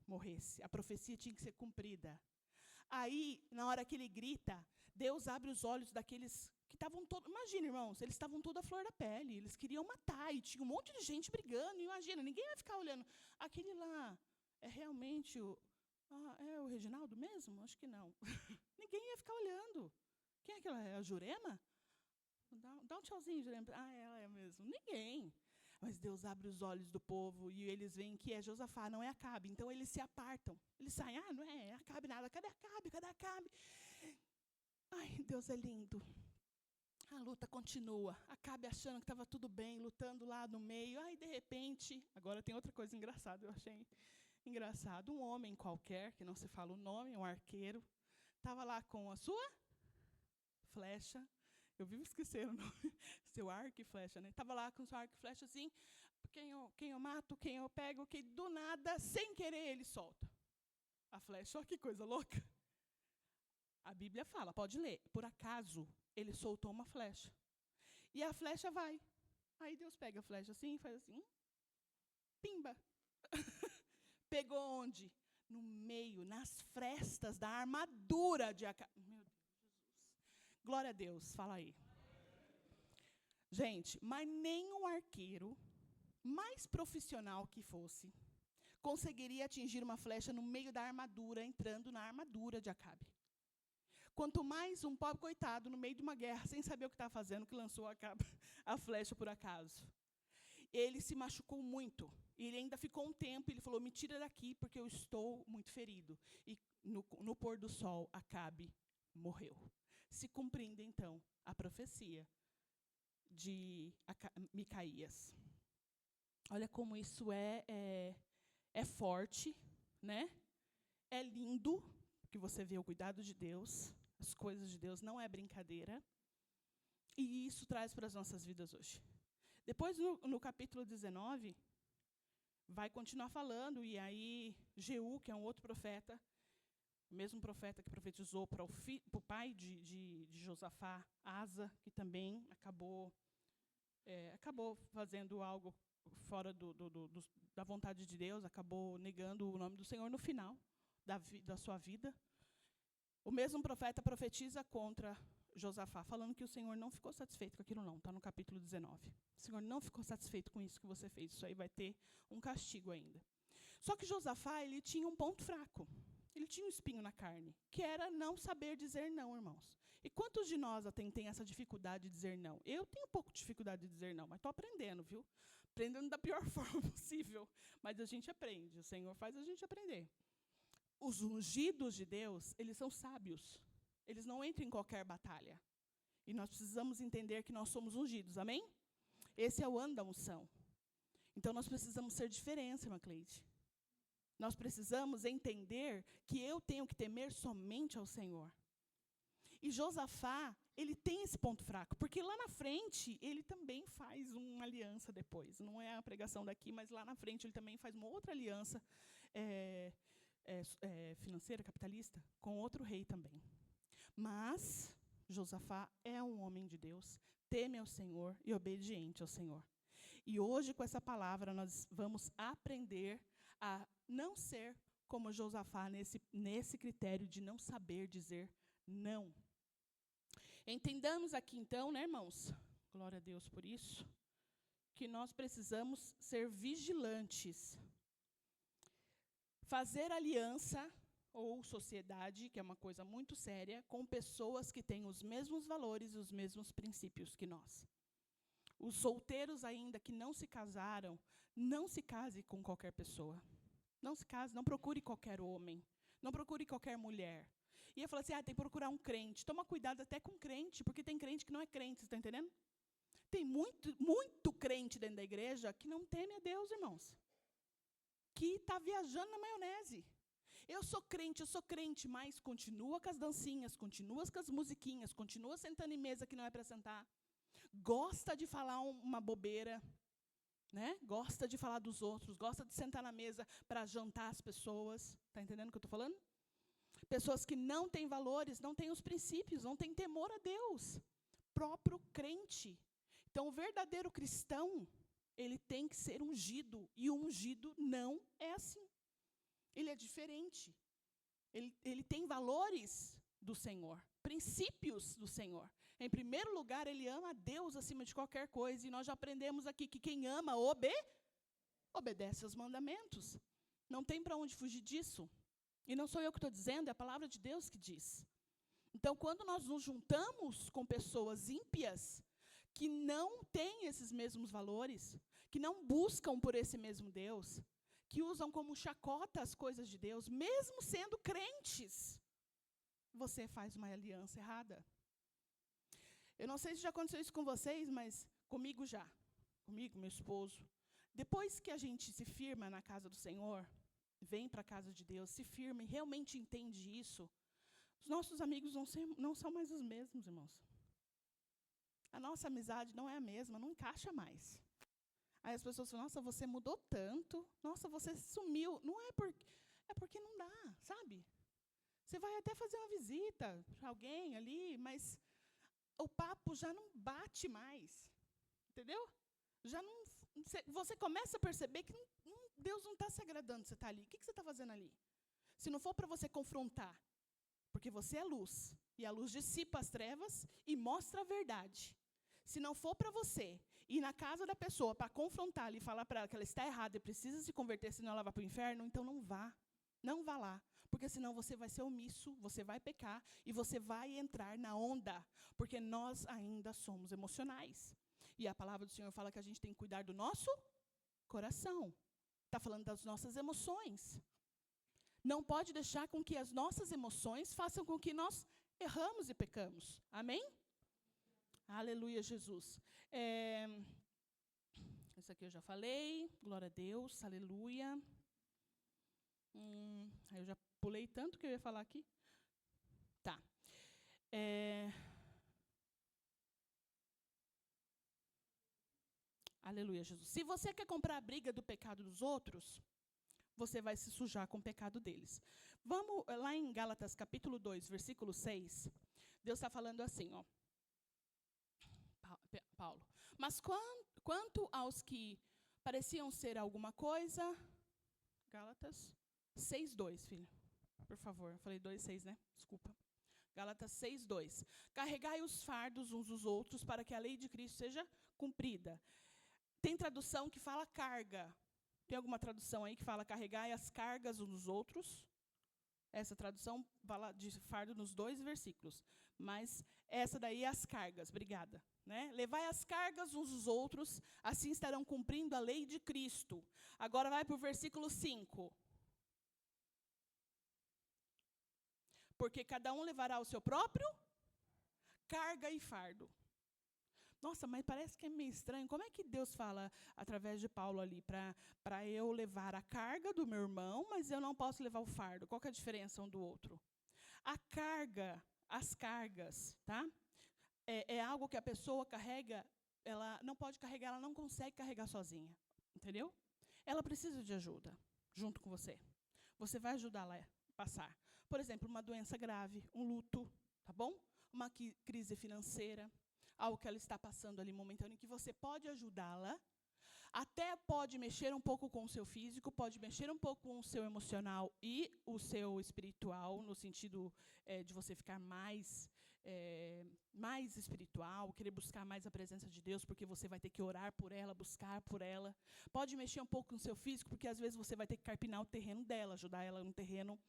B: morresse. A profecia tinha que ser cumprida. Aí, na hora que ele grita, Deus abre os olhos daqueles que estavam todos... Imagina, irmãos, eles estavam toda a flor da pele. Eles queriam matar, e tinha um monte de gente brigando. Imagina, ninguém vai ficar olhando. Aquele lá é realmente o... é o Reginaldo mesmo? Acho que não. Ninguém ia ficar olhando. Quem é aquela? É a Jurema? Dá um tchauzinho, Jurema. Ela é mesmo. Ninguém. Mas Deus abre os olhos do povo e eles veem que é Josafá, não é Acabe. Então eles se apartam. Eles saem, não é Acabe nada. Cadê Acabe? Cadê Acabe? Ai, Deus é lindo. A luta continua. Acabe achando que estava tudo bem, lutando lá no meio. Ai, de repente, agora tem outra coisa engraçada, eu achei engraçado. Um homem qualquer, que não se fala o nome, um arqueiro, estava lá com a sua flecha. Eu vivo esquecendo o nome. Seu arco e flecha, né? Estava lá com o seu arco e flecha assim. Quem eu mato, quem eu pego, que do nada, sem querer, ele solta a flecha. Olha que coisa louca. A Bíblia fala, pode ler. Por acaso, ele soltou uma flecha. E a flecha vai. Aí Deus pega a flecha assim e faz assim. Pimba. Pegou onde? No meio, nas frestas da armadura de Acabe. Meu Deus. Glória a Deus, fala aí. Gente, mas nenhum arqueiro, mais profissional que fosse, conseguiria atingir uma flecha no meio da armadura, entrando na armadura de Acabe. Quanto mais um pobre coitado, no meio de uma guerra, sem saber o que estava fazendo, que lançou a flecha por acaso. Ele se machucou muito. Ele ainda ficou um tempo, ele falou, me tira daqui, porque eu estou muito ferido. E no pôr do sol, Acabe morreu. Se cumprindo, então, a profecia de Micaías. Olha como isso é forte, né? É lindo, porque você vê o cuidado de Deus, as coisas de Deus, não é brincadeira. E isso traz para as nossas vidas hoje. Depois, no capítulo 19, vai continuar falando, e aí Jeú, que é um outro profeta, o mesmo profeta que profetizou para o pai de Josafá, Asa, que também acabou fazendo algo fora da vontade de Deus, acabou negando o nome do Senhor no final da sua vida. O mesmo profeta profetiza contra Josafá, falando que o Senhor não ficou satisfeito com aquilo não, está no capítulo 19. O Senhor não ficou satisfeito com isso que você fez, isso aí vai ter um castigo ainda. Só que Josafá, ele tinha um ponto fraco. Ele tinha um espinho na carne, que era não saber dizer não, irmãos. E quantos de nós tem essa dificuldade de dizer não? Eu tenho um pouco de dificuldade de dizer não, mas estou aprendendo, viu? Aprendendo da pior forma possível. Mas a gente aprende, o Senhor faz a gente aprender. Os ungidos de Deus, eles são sábios. Eles não entram em qualquer batalha. E nós precisamos entender que nós somos ungidos, amém? Esse é o ano da unção. Então, nós precisamos ser diferença, irmã Cleide. Nós precisamos entender que eu tenho que temer somente ao Senhor. E Josafá, ele tem esse ponto fraco, porque lá na frente, ele também faz uma aliança depois. Não é a pregação daqui, mas lá na frente ele também faz uma outra aliança financeira, capitalista, com outro rei também. Mas Josafá é um homem de Deus, teme ao Senhor e obediente ao Senhor. E hoje, com essa palavra, nós vamos aprender a não ser como Josafá nesse critério de não saber dizer não. Entendamos aqui, então, né, irmãos? Glória a Deus por isso. Que nós precisamos ser vigilantes. Fazer aliança ou sociedade, que é uma coisa muito séria, com pessoas que têm os mesmos valores e os mesmos princípios que nós. Os solteiros ainda que não se casaram, não se case com qualquer pessoa. Não se case, não procure qualquer homem. Não procure qualquer mulher. E eu falo assim, tem que procurar um crente. Toma cuidado até com crente, porque tem crente que não é crente, você está entendendo? Tem muito crente dentro da igreja que não teme a Deus, irmãos. Que está viajando na maionese. Eu sou crente, mas continua com as dancinhas, continua com as musiquinhas, continua sentando em mesa que não é para sentar. Gosta de falar uma bobeira, né? Gosta de falar dos outros, gosta de sentar na mesa para jantar as pessoas. Está entendendo o que eu estou falando? Pessoas que não têm valores, não têm os princípios, não têm temor a Deus. Próprio crente. Então, o verdadeiro cristão, ele tem que ser ungido. E o ungido não é assim. Ele é diferente. Ele tem valores do Senhor, princípios do Senhor. Em primeiro lugar, ele ama a Deus acima de qualquer coisa. E nós já aprendemos aqui que quem ama obedece aos mandamentos. Não tem para onde fugir disso. E não sou eu que estou dizendo, é a palavra de Deus que diz. Então, quando nós nos juntamos com pessoas ímpias, que não têm esses mesmos valores, que não buscam por esse mesmo Deus, que usam como chacota as coisas de Deus, mesmo sendo crentes, você faz uma aliança errada. Eu não sei se já aconteceu isso com vocês, mas comigo já. Comigo, meu esposo. Depois que a gente se firma na casa do Senhor, vem para a casa de Deus, se firma e realmente entende isso, os nossos amigos não são mais os mesmos, irmãos. A nossa amizade não é a mesma, não encaixa mais. Aí as pessoas falam, nossa, você mudou tanto, nossa, você sumiu. Não é porque não dá, sabe? Você vai até fazer uma visita para alguém ali, mas o papo já não bate mais, entendeu? Já não, você começa a perceber que Deus não está se agradando de você estar ali. O que você está fazendo ali? Se não for para você confrontar, porque você é luz, e a luz dissipa as trevas e mostra a verdade. Se não for para você ir na casa da pessoa para confrontá-la e falar para ela que ela está errada e precisa se converter, senão ela vai para o inferno, então não vá. Não vá lá, porque senão você vai ser omisso, você vai pecar e você vai entrar na onda, porque nós ainda somos emocionais. E a palavra do Senhor fala que a gente tem que cuidar do nosso coração. Está falando das nossas emoções. Não pode deixar com que as nossas emoções façam com que nós erramos e pecamos. Amém? Aleluia, Jesus. Isso aqui eu já falei. Glória a Deus. Aleluia. Aí eu já pulei tanto que eu ia falar aqui. Tá. Aleluia, Jesus. Se você quer comprar a briga do pecado dos outros, você vai se sujar com o pecado deles. Vamos lá em Gálatas capítulo 2, versículo 6. Deus está falando assim, ó. Paulo. Mas quanto aos que pareciam ser alguma coisa... Gálatas 6:2, filho. Por favor. Eu falei 2:6, né? Desculpa. Gálatas 6:2. Carregai os fardos uns dos outros para que a lei de Cristo seja cumprida. Tem tradução que fala carga. Tem alguma tradução aí que fala carregai as cargas uns dos outros? Essa tradução fala de fardo nos 2 versículos. Mas essa daí é as cargas. Obrigada. Né? Levai as cargas uns dos outros, assim estarão cumprindo a lei de Cristo. Agora vai para o versículo 5. Porque cada um levará o seu próprio carga e fardo. Nossa, mas parece que é meio estranho. Como é que Deus fala, através de Paulo ali, para eu levar a carga do meu irmão, mas eu não posso levar o fardo? Qual que é a diferença um do outro? A carga, as cargas, tá? É algo que a pessoa carrega, ela não pode carregar, ela não consegue carregar sozinha. Entendeu? Ela precisa de ajuda, junto com você. Você vai ajudá-la a passar. Por exemplo, uma doença grave, um luto, tá bom? Uma crise financeira, algo que ela está passando ali momentâneo, em que você pode ajudá-la, até pode mexer um pouco com o seu físico, pode mexer um pouco com o seu emocional e o seu espiritual, no sentido de você ficar mais espiritual, querer buscar mais a presença de Deus, porque você vai ter que orar por ela, buscar por ela. Pode mexer um pouco no seu físico, porque às vezes você vai ter que carpinar o terreno dela, ajudar ela no terreno.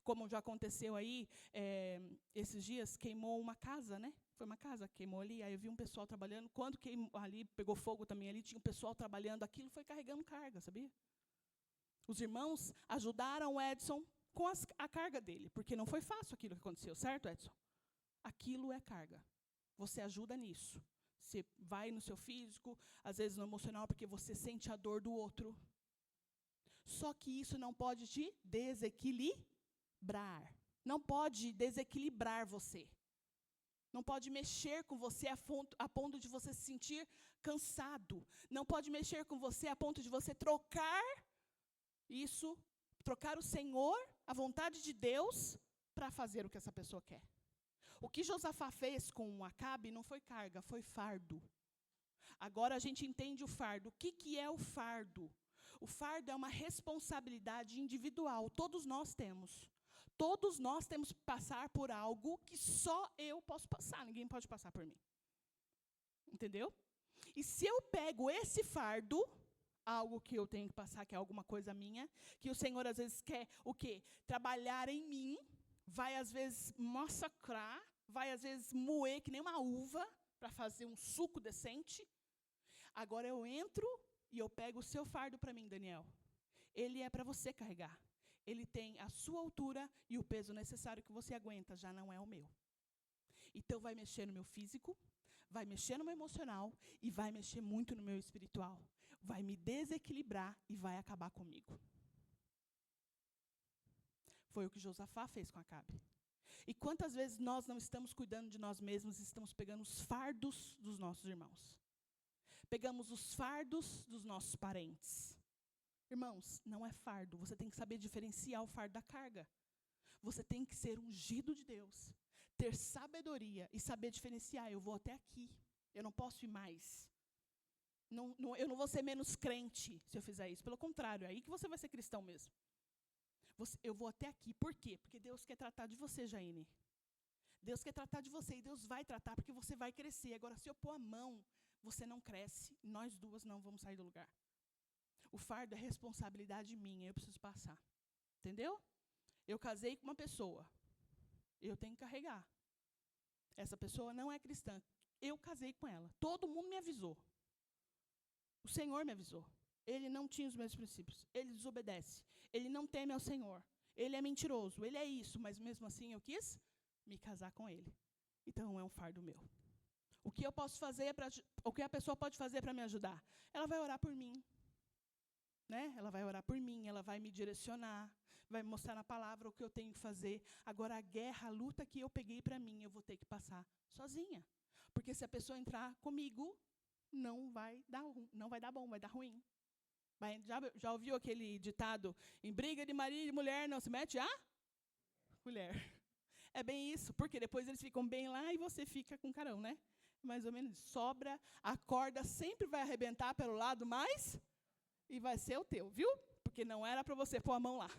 B: Como já aconteceu aí, esses dias, queimou uma casa, né? Foi uma casa que queimou ali, aí eu vi um pessoal trabalhando. Quando queimou ali, pegou fogo também ali, tinha um pessoal trabalhando, aquilo foi carregando carga, sabia? Os irmãos ajudaram o Edson com a carga dele, porque não foi fácil aquilo que aconteceu, certo, Edson? Aquilo é carga. Você ajuda nisso. Você vai no seu físico, às vezes no emocional, porque você sente a dor do outro. Só que isso não pode te desequilibrar. Não pode desequilibrar você. Não pode mexer com você a ponto de você se sentir cansado. Não pode mexer com você a ponto de você trocar isso, trocar o Senhor, a vontade de Deus, para fazer o que essa pessoa quer. O que Josafá fez com Acabe não foi carga, foi fardo. Agora a gente entende o fardo. O que é o fardo? O fardo é uma responsabilidade individual. Todos nós temos. Todos nós temos que passar por algo que só eu posso passar. Ninguém pode passar por mim. Entendeu? E se eu pego esse fardo, algo que eu tenho que passar, que é alguma coisa minha, que o Senhor às vezes quer o quê? Trabalhar em mim, vai às vezes massacrar, vai às vezes moer que nem uma uva, para fazer um suco decente. Agora eu entro e eu pego o seu fardo para mim, Daniel. Ele é para você carregar. Ele tem a sua altura e o peso necessário que você aguenta, já não é o meu. Então vai mexer no meu físico, vai mexer no meu emocional e vai mexer muito no meu espiritual. Vai me desequilibrar e vai acabar comigo. Foi o que Josafá fez com Acabe. E quantas vezes nós não estamos cuidando de nós mesmos e estamos pegando os fardos dos nossos irmãos? Pegamos os fardos dos nossos parentes. Irmãos, não é fardo. Você tem que saber diferenciar o fardo da carga. Você tem que ser ungido de Deus, ter sabedoria e saber diferenciar. Eu vou até aqui, eu não posso ir mais. Eu não vou ser menos crente se eu fizer isso. Pelo contrário, é aí que você vai ser cristão mesmo. Eu vou até aqui. Por quê? Porque Deus quer tratar de você, Jaine. Deus quer tratar de você e Deus vai tratar porque você vai crescer. Agora, se eu pôr a mão, você não cresce. Nós duas não vamos sair do lugar. O fardo é responsabilidade minha, eu preciso passar. Entendeu? Eu casei com uma pessoa. Eu tenho que carregar. Essa pessoa não é cristã. Eu casei com ela. Todo mundo me avisou. O Senhor me avisou. Ele não tinha os meus princípios. Ele desobedece. Ele não teme ao Senhor. Ele é mentiroso. Ele é isso. Mas mesmo assim eu quis me casar com ele. Então é um fardo meu. O que eu posso fazer o que a pessoa pode fazer para me ajudar? Ela vai orar por mim. Né? Ela vai orar por mim, ela vai me direcionar, vai me mostrar na palavra o que eu tenho que fazer. Agora, a guerra, a luta que eu peguei para mim, eu vou ter que passar sozinha. Porque se a pessoa entrar comigo, não vai dar bom, vai dar ruim. Já ouviu aquele ditado? Em briga de marido e mulher não se mete a colher. É bem isso, porque depois eles ficam bem lá e você fica com carão, né? Mais ou menos, sobra, a corda sempre vai arrebentar pelo lado mais... E vai ser o teu, viu? Porque não era para você pôr a mão lá.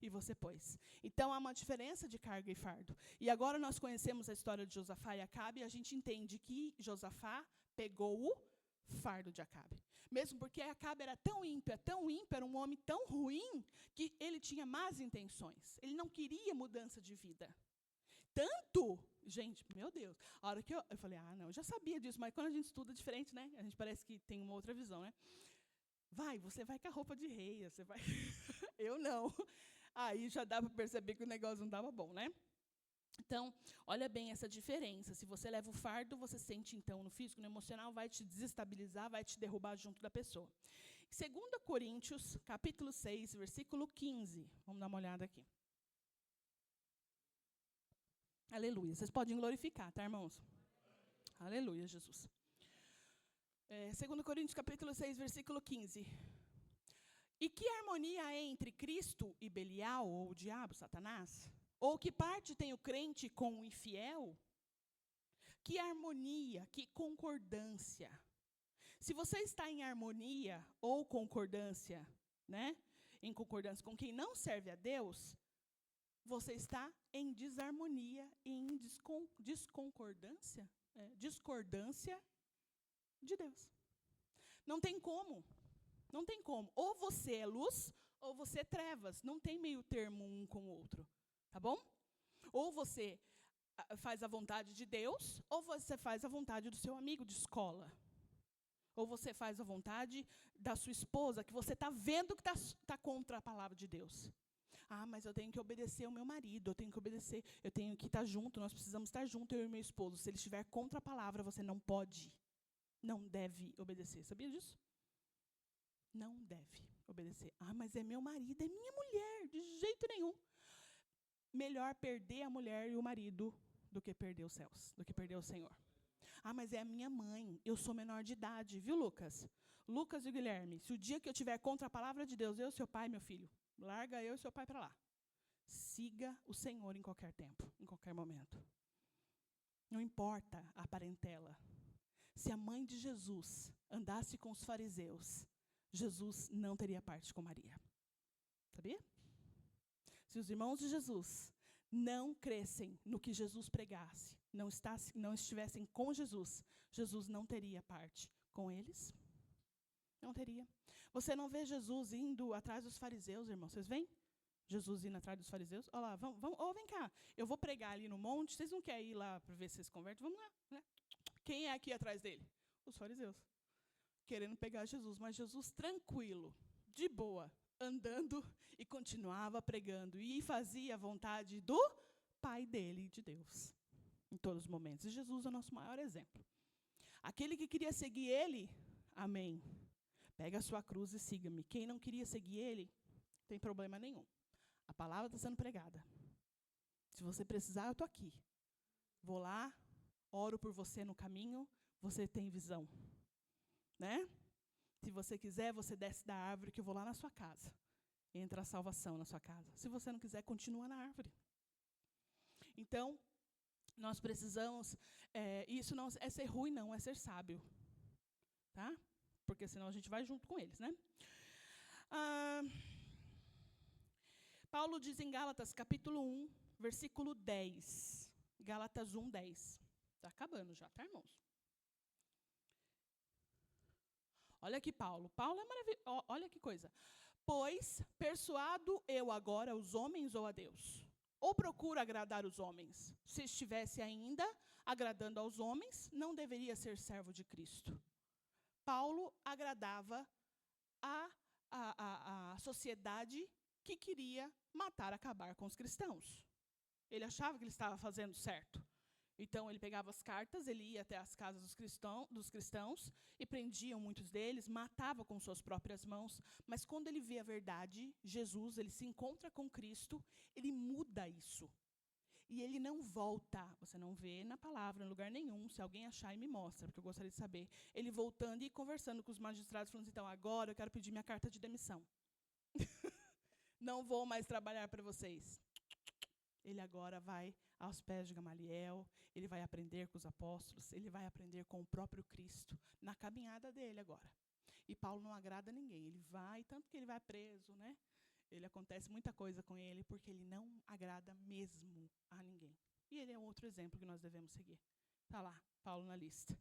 B: E você pôs. Então, há uma diferença de carga e fardo. E agora nós conhecemos a história de Josafá e Acabe, e a gente entende que Josafá pegou o fardo de Acabe. Mesmo porque Acabe era tão ímpio, era um homem tão ruim, que ele tinha más intenções. Ele não queria mudança de vida. Tanto, gente, meu Deus, a hora que eu falei, não, eu já sabia disso, mas quando a gente estuda diferente, né? A gente parece que tem uma outra visão, né? Você vai com a roupa de rei, você vai. Eu não. Aí já dá para perceber que o negócio não estava bom, né? Então, olha bem essa diferença. Se você leva o fardo, você sente, então, no físico, no emocional, vai te desestabilizar, vai te derrubar junto da pessoa. 2 Coríntios, capítulo 6, versículo 15. Vamos dar uma olhada aqui. Aleluia. Vocês podem glorificar, tá, irmãos? Aleluia, Jesus. 2 Coríntios, capítulo 6, versículo 15. E que harmonia há entre Cristo e Belial, ou o diabo, Satanás? Ou que parte tem o crente com o infiel? Que harmonia, que concordância. Se você está em harmonia ou concordância, né? Em concordância com quem não serve a Deus, você está em desarmonia e em discordância de Deus. Não tem como. Não tem como. Ou você é luz, ou você é trevas. Não tem meio termo um com o outro. Tá bom? Ou você faz a vontade de Deus, ou você faz a vontade do seu amigo de escola. Ou você faz a vontade da sua esposa, que você está vendo que está contra a palavra de Deus. Mas eu tenho que obedecer ao meu marido, eu tenho que estar junto, nós precisamos estar juntos, eu e meu esposo. Se ele estiver contra a palavra, você não pode, não deve obedecer. Sabia disso? Não deve obedecer. Mas é meu marido, é minha mulher, de jeito nenhum. Melhor perder a mulher e o marido do que perder os céus, do que perder o Senhor. Mas é a minha mãe, eu sou menor de idade, viu, Lucas? Lucas e Guilherme, se o dia que eu estiver contra a palavra de Deus, eu e seu pai, meu filho, larga eu e seu pai para lá. Siga o Senhor em qualquer tempo, em qualquer momento. Não importa a parentela. Se a mãe de Jesus andasse com os fariseus, Jesus não teria parte com Maria. Sabia? Se os irmãos de Jesus não crescem no que Jesus pregasse, não estivessem com Jesus, Jesus não teria parte com eles. Não teria. Você não vê Jesus indo atrás dos fariseus, irmãos. Vocês veem? Jesus indo atrás dos fariseus. Olha lá, vem cá. Eu vou pregar ali no monte. Vocês não querem ir lá para ver se vocês convertem? Vamos lá. Né? Quem é aqui atrás dele? Os fariseus. Querendo pegar Jesus. Mas Jesus tranquilo, de boa, andando e continuava pregando. E fazia a vontade do Pai dele, de Deus. Em todos os momentos. E Jesus é o nosso maior exemplo. Aquele que queria seguir ele, amém. Pega a sua cruz e siga-me. Quem não queria seguir ele, não tem problema nenhum. A palavra está sendo pregada. Se você precisar, eu estou aqui. Vou lá, oro por você no caminho, você tem visão. Né? Se você quiser, você desce da árvore que eu vou lá na sua casa. Entra a salvação na sua casa. Se você não quiser, continua na árvore. Então, nós precisamos, isso não é ser ruim, não, é ser sábio. Tá? Porque senão a gente vai junto com eles, né? Paulo diz em Gálatas, capítulo 1, versículo 10. Gálatas 1, 10. Está acabando já, tá, irmãos? Olha aqui, Paulo. Paulo é maravilhoso. Olha que coisa. Pois, persuado eu agora os homens ou a Deus? Ou procuro agradar os homens? Se estivesse ainda agradando aos homens, não deveria ser servo de Cristo. Paulo agradava a sociedade que queria matar, acabar com os cristãos. Ele achava que ele estava fazendo certo. Então, ele pegava as cartas, ele ia até as casas dos cristãos e prendiam muitos deles, matava com suas próprias mãos. Mas quando ele vê a verdade, Jesus, ele se encontra com Cristo, ele muda isso. E ele não volta, você não vê na palavra, em lugar nenhum, se alguém achar e me mostra, porque eu gostaria de saber. Ele voltando e conversando com os magistrados, falando assim, então, agora eu quero pedir minha carta de demissão. Não vou mais trabalhar para vocês. Ele agora vai aos pés de Gamaliel, ele vai aprender com os apóstolos, ele vai aprender com o próprio Cristo, na caminhada dele agora. E Paulo não agrada ninguém, ele vai, tanto que ele vai preso, né? Ele acontece muita coisa com ele, porque ele não agrada mesmo a ninguém. E ele é outro exemplo que nós devemos seguir. Está lá, Paulo na lista.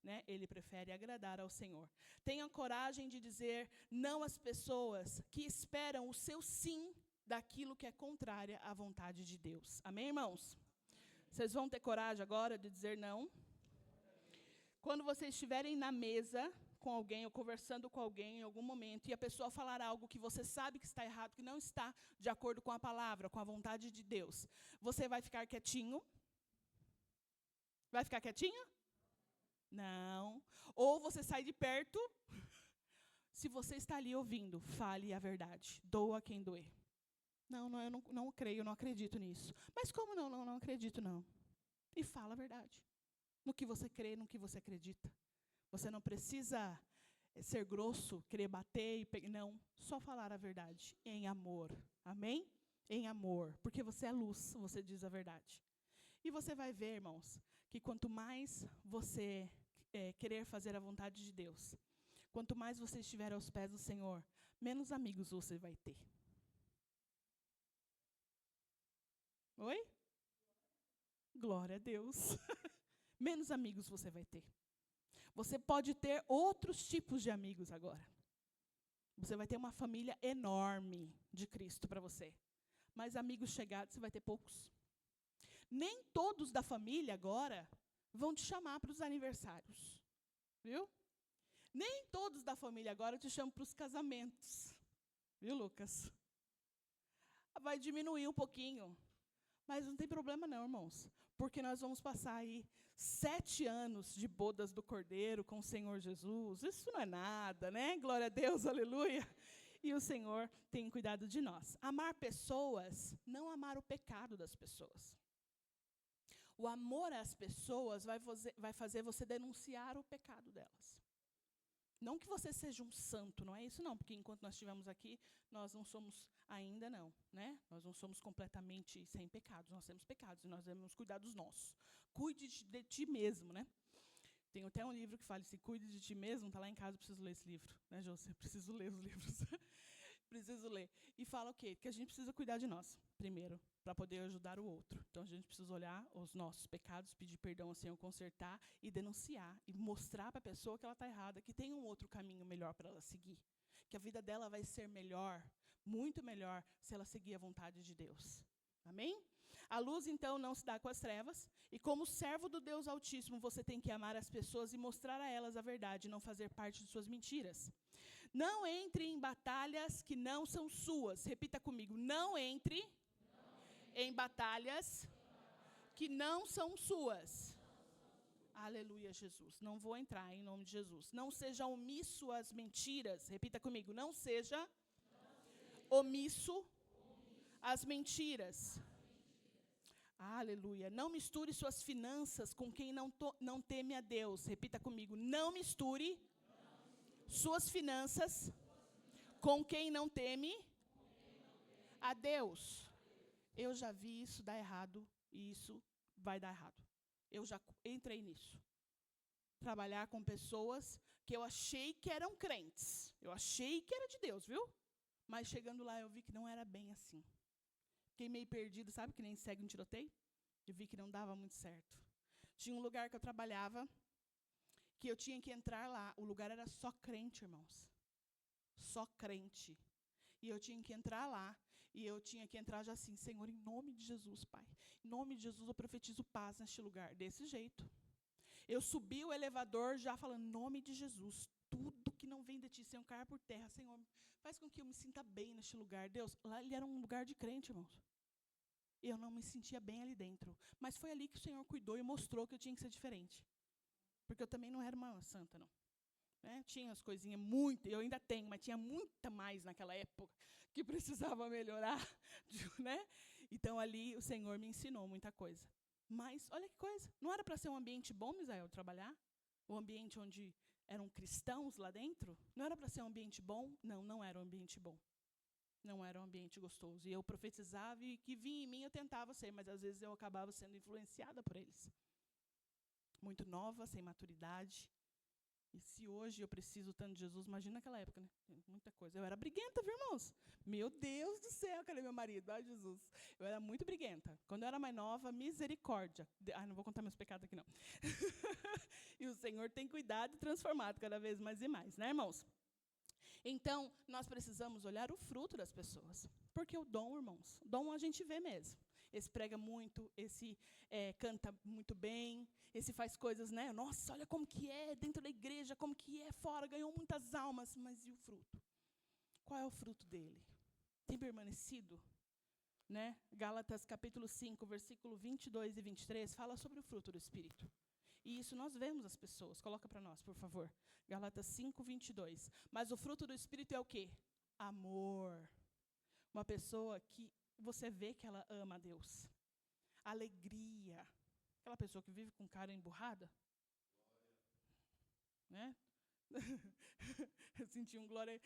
B: Né? Ele prefere agradar ao Senhor. Tenha coragem de dizer não às pessoas que esperam o seu sim daquilo que é contrária à vontade de Deus. Amém, irmãos? Vocês vão ter coragem agora de dizer não? Quando vocês estiverem na mesa com alguém ou conversando com alguém em algum momento e a pessoa falar algo que você sabe que está errado, que não está de acordo com a palavra, com a vontade de Deus, você vai ficar quietinho? Vai ficar quietinho? Não. Ou você sai de perto. Se você está ali ouvindo, fale a verdade. Doa quem doer. Não, eu não creio, eu não acredito nisso. Mas como não acredito, não. E fala a verdade. No que você crê, no que você acredita. Você não precisa ser grosso, querer bater e pegar. Não, só falar a verdade. Em amor. Amém? Em amor. Porque você é luz, você diz a verdade. E você vai ver, irmãos, que quanto mais você querer fazer a vontade de Deus, quanto mais você estiver aos pés do Senhor, menos amigos você vai ter. Oi? Glória a Deus. Menos amigos você vai ter. Você pode ter outros tipos de amigos agora. Você vai ter uma família enorme de Cristo para você. Mas amigos chegados você vai ter poucos. Nem todos da família agora vão te chamar para os aniversários. Viu? Nem todos da família agora te chamam para os casamentos. Viu, Lucas? Vai diminuir um pouquinho. Mas não tem problema não, irmãos. Porque nós vamos passar aí 7 anos de bodas do Cordeiro com o Senhor Jesus. Isso não é nada, né? Glória a Deus, aleluia. E o Senhor tem cuidado de nós. Amar pessoas, não amar o pecado das pessoas. O amor às pessoas vai fazer você denunciar o pecado delas. Não que você seja um santo, não é isso não, porque enquanto nós estivermos aqui, nós não somos ainda não, né? Nós não somos completamente sem pecados, nós temos pecados e nós devemos cuidar dos nossos. Cuide de ti mesmo, né? Tem até um livro que fala assim, cuide de ti mesmo, está lá em casa, preciso ler esse livro, né, José? Preciso ler os livros. Preciso ler. E fala o quê? Que a gente precisa cuidar de nós, primeiro, para poder ajudar o outro. Então, a gente precisa olhar os nossos pecados, pedir perdão ao Senhor, consertar e denunciar. E mostrar para a pessoa que ela está errada, que tem um outro caminho melhor para ela seguir. Que a vida dela vai ser melhor, muito melhor, se ela seguir a vontade de Deus. Amém? A luz, então, não se dá com as trevas. E como servo do Deus Altíssimo, você tem que amar as pessoas e mostrar a elas a verdade, não fazer parte de suas mentiras. Não entre em batalhas que não são suas. Repita comigo. Não entre em batalhas que não são suas. Aleluia, Jesus. Não vou entrar em nome de Jesus. Não seja omisso às mentiras. Repita comigo. Não seja omisso às mentiras. Aleluia. Não misture suas finanças com quem não teme a Deus. Repita comigo. Não misture suas finanças com quem não teme a Deus. Eu já vi isso dar errado e isso vai dar errado. Eu já entrei nisso. Trabalhar com pessoas que eu achei que eram crentes. Eu achei que era de Deus, viu? Mas chegando lá eu vi que não era bem assim. Fiquei meio perdido, sabe? Que nem segue um tiroteio. Eu vi que não dava muito certo. Tinha um lugar que eu trabalhava, que eu tinha que entrar lá. O lugar era só crente, irmãos. Só crente. E eu tinha que entrar lá. E eu tinha que entrar já assim, Senhor, em nome de Jesus, Pai. Em nome de Jesus, eu profetizo paz neste lugar. Desse jeito. Eu subi o elevador já falando, em nome de Jesus. Tudo que não vem de ti, Senhor, caia por terra. Senhor, faz com que eu me sinta bem neste lugar. Deus, lá ele era um lugar de crente, irmãos. Eu não me sentia bem ali dentro. Mas foi ali que o Senhor cuidou e mostrou que eu tinha que ser diferente. Porque eu também não era uma santa, não. Né? Tinha as coisinhas muito, eu ainda tenho, mas tinha muita mais naquela época que precisava melhorar. Né? Então, ali o Senhor me ensinou muita coisa. Mas, olha que coisa, não era para ser um ambiente bom, Misael, trabalhar? O ambiente onde eram cristãos lá dentro? Não era para ser um ambiente bom? Não, não era um ambiente bom. Não era um ambiente gostoso. E eu profetizava e que vinha em mim eu tentava ser, mas às vezes eu acabava sendo influenciada por eles. Muito nova, sem maturidade. E se hoje eu preciso tanto de Jesus, imagina naquela época, né? Muita coisa. Eu era briguenta, viu, irmãos? Meu Deus do céu, cadê meu marido? Ai, Jesus. Eu era muito briguenta. Quando eu era mais nova, misericórdia. Não vou contar meus pecados aqui, não. E o Senhor tem cuidado e transformado cada vez mais e mais, né, irmãos? Então, nós precisamos olhar o fruto das pessoas. Porque o dom, irmãos, dom a gente vê mesmo. Esse prega muito, esse canta muito bem, esse faz coisas, né? Nossa, olha como que é dentro da igreja, como que é fora, ganhou muitas almas. Mas e o fruto? Qual é o fruto dele? Tem permanecido? Né? Gálatas capítulo 5, versículo 22 e 23, fala sobre o fruto do Espírito. E isso nós vemos as pessoas. Coloca para nós, por favor. Gálatas 5, 22. Mas o fruto do Espírito é o quê? Amor. Uma pessoa que você vê que ela ama a Deus. Alegria. Aquela pessoa que vive com cara emburrada. Né? Eu senti um glória.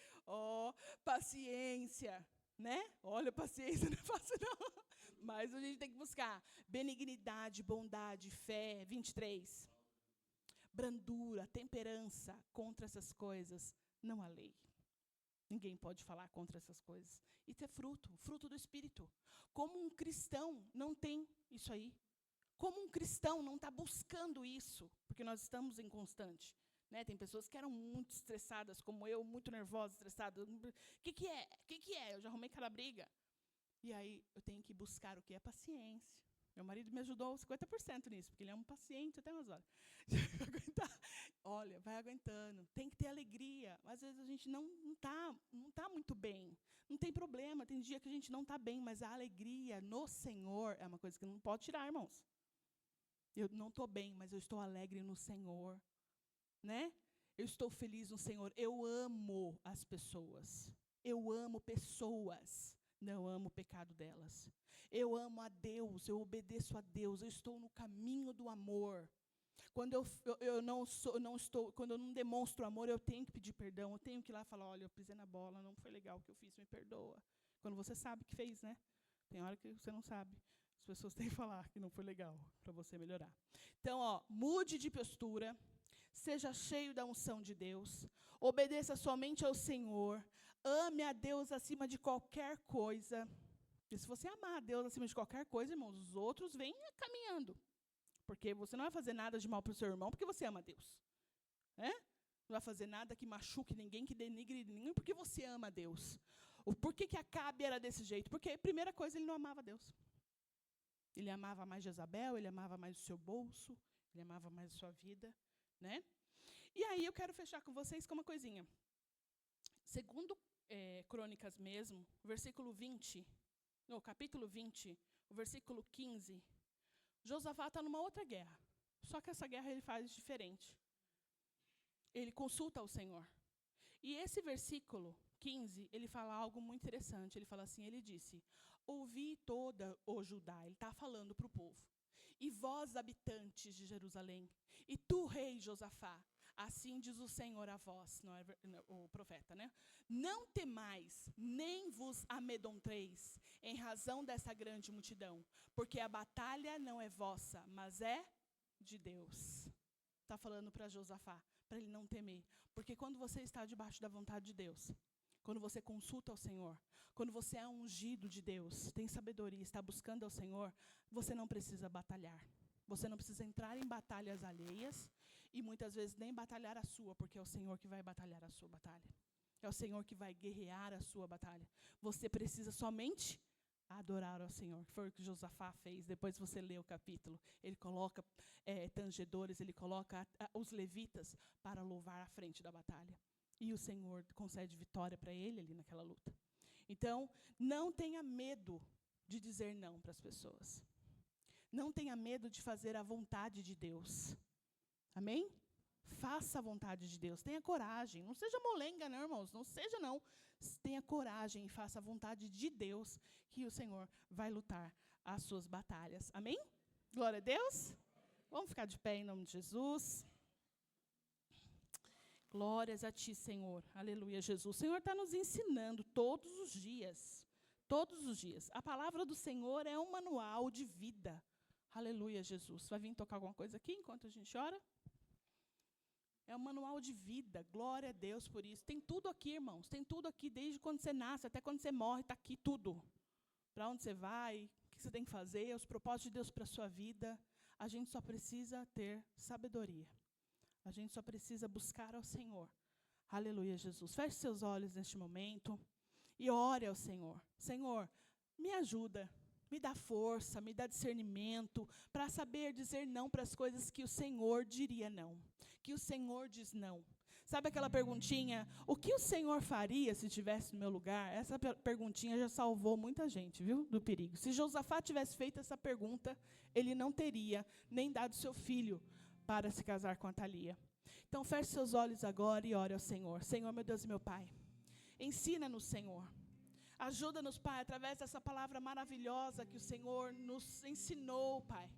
B: Paciência. Né? Olha, paciência não é fácil, não. Mas a gente tem que buscar benignidade, bondade, fé. 23. Brandura, temperança. Contra essas coisas não há lei. Ninguém pode falar contra essas coisas. Isso é fruto do Espírito. Como um cristão não tem isso aí? Como um cristão não está buscando isso? Porque nós estamos em constante. Né? Tem pessoas que eram muito estressadas, como eu, muito nervosas, estressadas. O que é? O que é? Eu já arrumei cada briga. E aí eu tenho que buscar o que é paciência. Meu marido me ajudou 50% nisso, porque ele é um paciente até umas horas. Olha, vai aguentando. Tem que ter alegria. Às vezes a gente não tá muito bem. Não tem problema. Tem dia que a gente não está bem, mas a alegria no Senhor é uma coisa que não pode tirar, irmãos. Eu não estou bem, mas eu estou alegre no Senhor. Né? Eu estou feliz no Senhor. Eu amo as pessoas. Eu amo pessoas. Não amo o pecado delas. Eu amo a Deus, eu obedeço a Deus, eu estou no caminho do amor. Quando quando eu não demonstro amor, eu tenho que pedir perdão, eu tenho que ir lá e falar, olha, eu pisei na bola, não foi legal o que eu fiz, me perdoa. Quando você sabe que fez, né? Tem hora que você não sabe. As pessoas têm que falar que não foi legal, para você melhorar. Então, mude de postura, seja cheio da unção de Deus, obedeça somente ao Senhor, ame a Deus acima de qualquer coisa. E se você amar a Deus acima de qualquer coisa, irmãos, os outros vêm caminhando. Porque você não vai fazer nada de mal para o seu irmão porque você ama a Deus. Não vai fazer nada que machuque ninguém, que denigre ninguém, porque você ama a Deus. Por que Acabe era desse jeito? Porque, a primeira coisa, ele não amava a Deus. Ele amava mais Jezabel, ele amava mais o seu bolso, ele amava mais a sua vida. Né? E aí eu quero fechar com vocês com uma coisinha. Segundo Crônicas mesmo, versículo 20, no capítulo 20, o versículo 15, Josafá está numa outra guerra. Só que essa guerra ele faz diferente. Ele consulta o Senhor. E esse versículo 15, ele fala algo muito interessante. Ele fala assim, ele disse, ouvi toda o Judá. Ele está falando para o povo. E vós, habitantes de Jerusalém, e tu, rei Josafá, assim diz o Senhor a vós, não é o profeta, né? Não temais, nem vos amedronteis, em razão dessa grande multidão, porque a batalha não é vossa, mas é de Deus. Está falando para Josafá, para ele não temer. Porque quando você está debaixo da vontade de Deus, quando você consulta ao Senhor, quando você é ungido de Deus, tem sabedoria, está buscando ao Senhor, você não precisa batalhar. Você não precisa entrar em batalhas alheias e muitas vezes nem batalhar a sua, porque é o Senhor que vai batalhar a sua batalha. É o Senhor que vai guerrear a sua batalha. Você precisa somente adorar ao Senhor, que foi o que Josafá fez. Depois você lê o capítulo. Ele coloca tangedores, ele coloca os levitas para louvar à frente da batalha. E o Senhor concede vitória para ele ali naquela luta. Então, não tenha medo de dizer não para as pessoas. Não tenha medo de fazer a vontade de Deus. Amém? Faça a vontade de Deus. Tenha coragem. Não seja molenga, não, irmãos. Não seja, não. Tenha coragem e faça a vontade de Deus, que o Senhor vai lutar as suas batalhas. Amém? Glória a Deus. Vamos ficar de pé em nome de Jesus. Glórias a Ti, Senhor. Aleluia, Jesus. O Senhor está nos ensinando todos os dias. Todos os dias. A palavra do Senhor é um manual de vida. Aleluia, Jesus. Vai vir tocar alguma coisa aqui enquanto a gente ora? É um manual de vida. Glória a Deus por isso. Tem tudo aqui, irmãos. Tem tudo aqui, desde quando você nasce até quando você morre. Está aqui tudo. Para onde você vai, o que você tem que fazer, os propósitos de Deus para a sua vida. A gente só precisa ter sabedoria. A gente só precisa buscar ao Senhor. Aleluia, Jesus. Feche seus olhos neste momento e ore ao Senhor. Senhor, me ajuda. Me dá força, me dá discernimento para saber dizer não para as coisas que o Senhor diria não, que o Senhor diz não. Sabe aquela perguntinha, o que o Senhor faria se estivesse no meu lugar? Essa perguntinha já salvou muita gente, viu, do perigo. Se Josafá tivesse feito essa pergunta, ele não teria nem dado seu filho para se casar com Atalia. Então feche seus olhos agora e ore ao Senhor. Senhor, meu Deus e meu Pai, ensina-nos, Senhor. Ajuda-nos, Pai, através dessa palavra maravilhosa que o Senhor nos ensinou, Pai.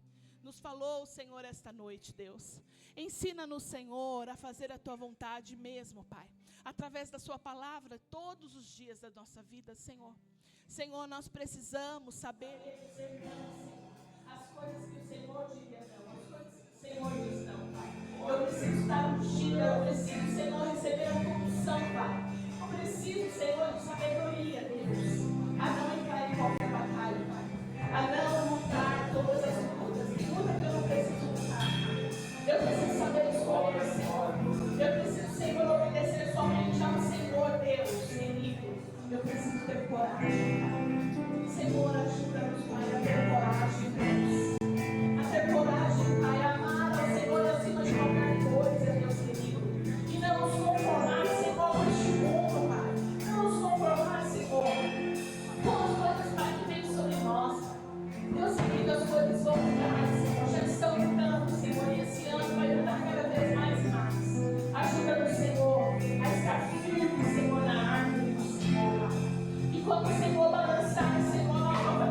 B: Nos falou, Senhor, esta noite, Deus. Ensina-nos, Senhor, a fazer a Tua vontade mesmo, Pai. Através da Sua palavra, todos os dias da nossa vida, Senhor. Senhor, nós precisamos saber dizer não, Senhor. As coisas que o Senhor diria não, as coisas que o Senhor diz não, Pai. Eu preciso estar ungida, eu preciso, Senhor, receber a condução, Pai. Eu preciso, Senhor, de sabedoria, Deus, a não entrar em qualquer batalha, Pai, a não lutar todas as lutas, luta que eu não preciso lutar, Pai. Eu preciso saber escolher, Senhor. Eu preciso, Senhor, obedecer somente ao Senhor, Deus, querido. Eu preciso ter coragem, Pai. Senhor, ajuda-nos, Pai, a ter coragem, Deus. A ter coragem, Pai, a amar ao Senhor acima de qualquer coisa, Deus querido. E não nos conformar, Senhor, com este mundo, Pai. Não nos conformar, Senhor, com as coisas, Pai, que vêm sobre nós, Pai. Deus querido, as coisas vão mudar, Senhor. Já estão mudando, Senhor, e esse ano vai mudar cada vez mais e mais. Ajuda-nos, Senhor, a estar firme, Senhor, na árvore do Senhor, Pai. E quando o Senhor balançar, Senhor, nós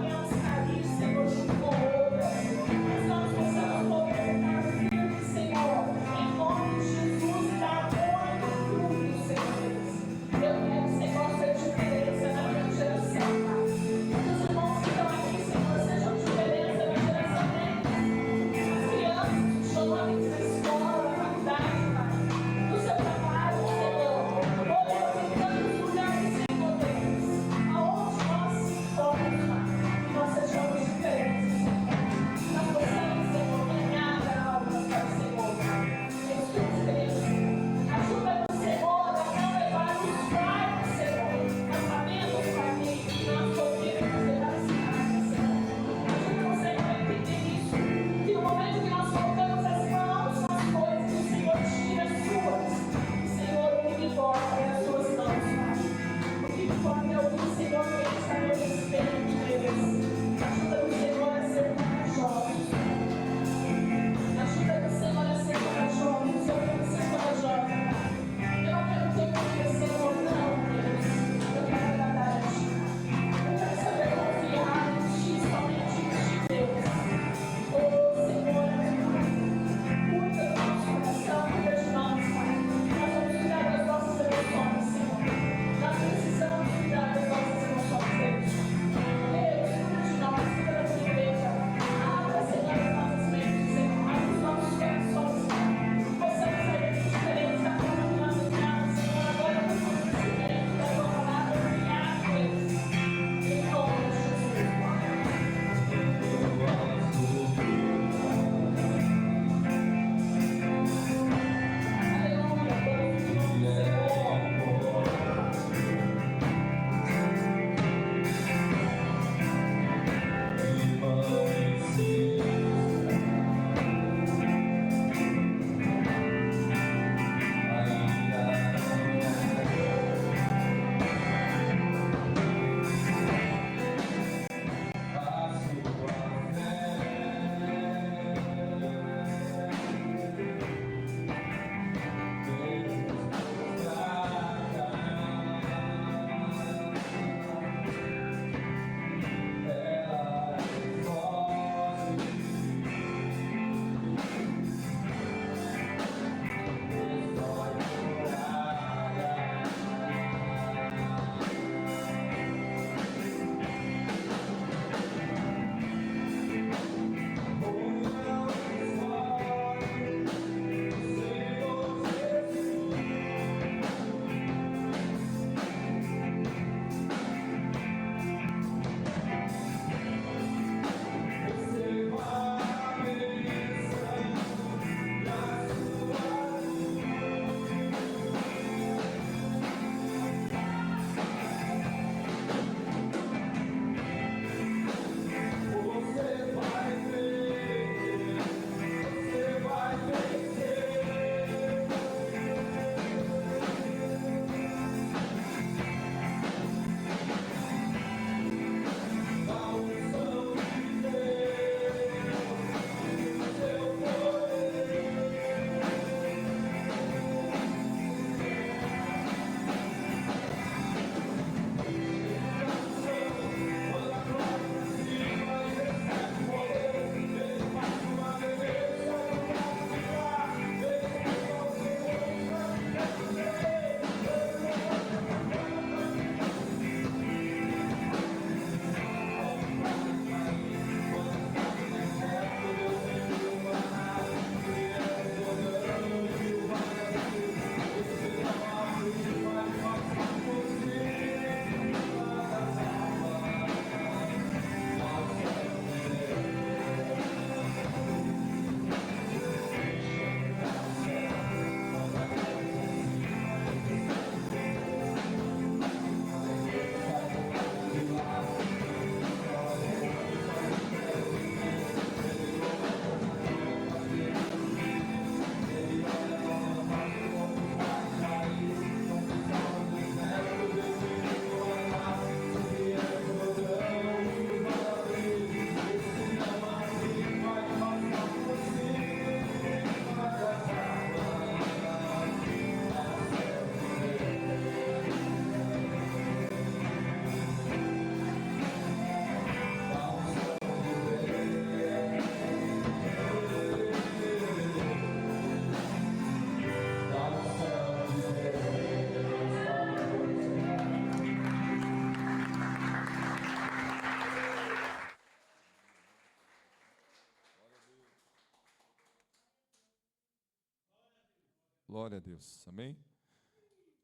A: Glória a Deus, amém?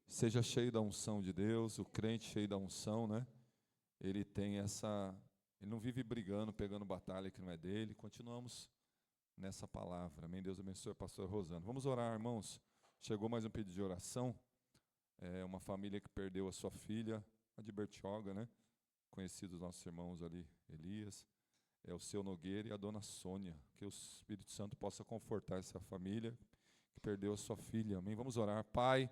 A: Seja cheio da unção de Deus, o crente cheio da unção, né? Ele tem ele não vive brigando, pegando batalha que não é dele. Continuamos nessa palavra, amém? Deus abençoe a pastora Rosana. Vamos orar, irmãos. Chegou mais um pedido de oração. Uma família que perdeu a sua filha, a de Bertioga, né? Conhecidos nossos irmãos ali, Elias, o seu Nogueira e a dona Sônia. Que o Espírito Santo possa confortar essa família que perdeu a sua filha, amém? Vamos orar. Pai,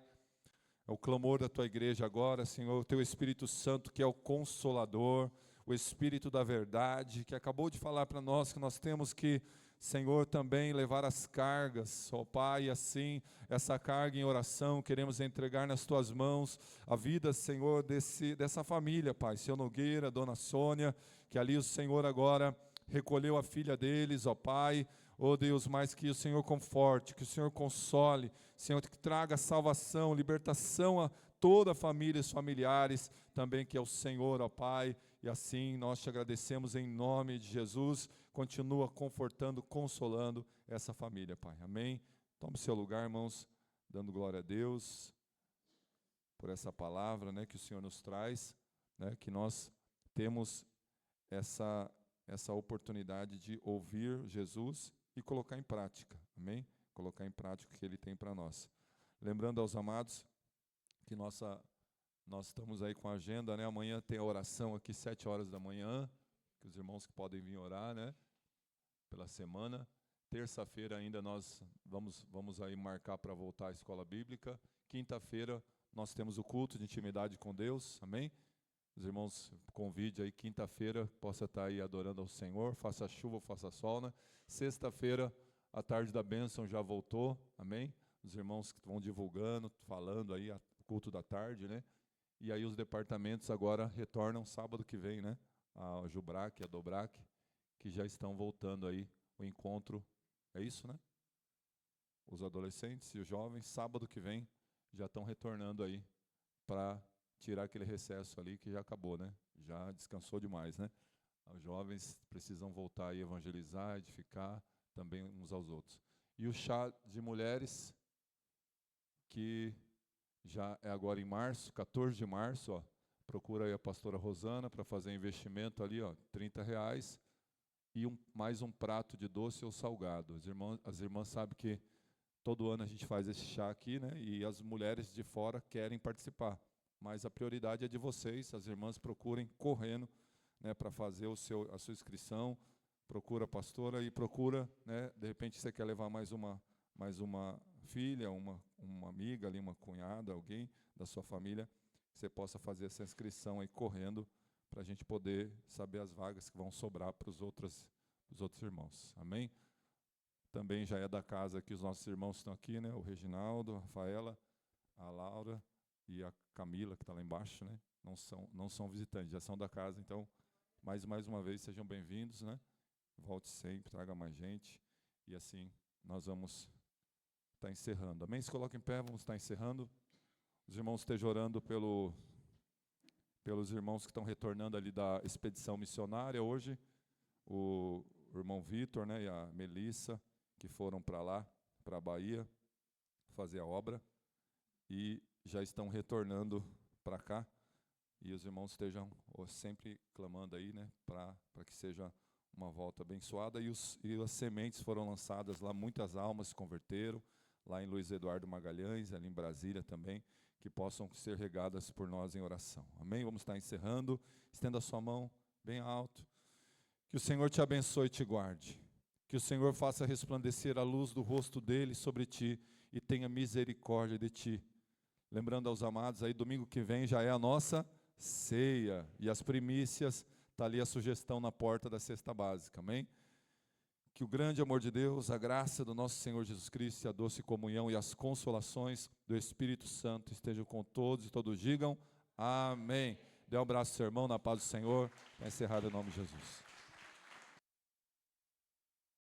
A: é o clamor da tua igreja agora, Senhor, o teu Espírito Santo que é o Consolador, o Espírito da verdade, que acabou de falar para nós que nós temos que, Senhor, também levar as cargas, ó Pai, assim, essa carga em oração, queremos entregar nas tuas mãos a vida, Senhor, dessa família, Pai, seu Nogueira, dona Sônia, que ali o Senhor agora recolheu a filha deles, ó Pai, ó Deus, mais que o Senhor conforte, que o Senhor console, Senhor, que traga salvação, libertação a toda a família e os familiares, também que é o Senhor, ó Pai, e assim nós te agradecemos em nome de Jesus, continua confortando, consolando essa família, Pai, amém? Tome seu lugar, irmãos, dando glória a Deus por essa palavra, né, que o Senhor nos traz, né, que nós temos essa oportunidade de ouvir Jesus e colocar em prática, amém? Colocar em prática o que Ele tem para nós. Lembrando aos amados que nós estamos aí com a agenda, né? Amanhã tem a oração aqui, 7 horas da manhã, que os irmãos que podem vir orar, né? Pela semana. Terça-feira ainda nós vamos aí marcar para voltar à escola bíblica. Quinta-feira nós temos o culto de intimidade com Deus, amém? Os irmãos, convide aí, quinta-feira, possa estar aí adorando ao Senhor, faça chuva, faça sol, né? Sexta-feira, a tarde da bênção já voltou, amém? Os irmãos que vão divulgando, falando aí, o culto da tarde, né? E aí os departamentos agora retornam sábado que vem, né? A Jubrac, a Dobrac, que já estão voltando aí, o encontro, é isso, né? Os adolescentes e os jovens, sábado que vem, já estão retornando aí para tirar aquele recesso ali que já acabou, né? Já descansou demais, né? Os jovens precisam voltar a evangelizar, edificar também uns aos outros. E o chá de mulheres, que já é agora em março, 14 de março, ó, procura aí a pastora Rosana para fazer investimento ali, ó, R$30, e mais um prato de doce ou salgado. As irmãs sabem que todo ano a gente faz esse chá aqui, né? E as mulheres de fora querem participar. Mas a prioridade é de vocês, as irmãs procurem correndo, né, para fazer a sua inscrição, procura a pastora e procura, né, de repente você quer levar mais uma filha, uma amiga ali, uma cunhada, alguém da sua família, que você possa fazer essa inscrição aí correndo, para a gente poder saber as vagas que vão sobrar para os outros irmãos, amém? Também já é da casa aqui, os nossos irmãos estão aqui, né, o Reginaldo, a Rafaela, a Laura e a Camila, que está lá embaixo, né? Não são visitantes, já são da casa, então, mais uma vez, sejam bem-vindos, né? Volte sempre, traga mais gente, e assim, nós vamos estar encerrando. Amém? Se coloca em pé, vamos estar encerrando. Os irmãos estejam orando pelos irmãos que estão retornando ali da expedição missionária hoje, o irmão Vitor, né, e a Melissa, que foram para lá, para a Bahia, fazer a obra, e já estão retornando para cá, e os irmãos estejam sempre clamando aí, né, para que seja uma volta abençoada, e as sementes foram lançadas lá, muitas almas se converteram, lá em Luiz Eduardo Magalhães, ali em Brasília também, que possam ser regadas por nós em oração. Amém? Vamos estar encerrando, estenda a sua mão bem alto, que o Senhor te abençoe e te guarde, que o Senhor faça resplandecer a luz do rosto dele sobre ti, e tenha misericórdia de ti. Lembrando aos amados, aí domingo que vem já é a nossa ceia, e as primícias, está ali a sugestão na porta da cesta básica, amém? Que o grande amor de Deus, a graça do nosso Senhor Jesus Cristo, a doce comunhão e as consolações do Espírito Santo estejam com todos, e todos digam amém. Dê um abraço ao seu irmão, na paz do Senhor, está encerrado em nome de Jesus.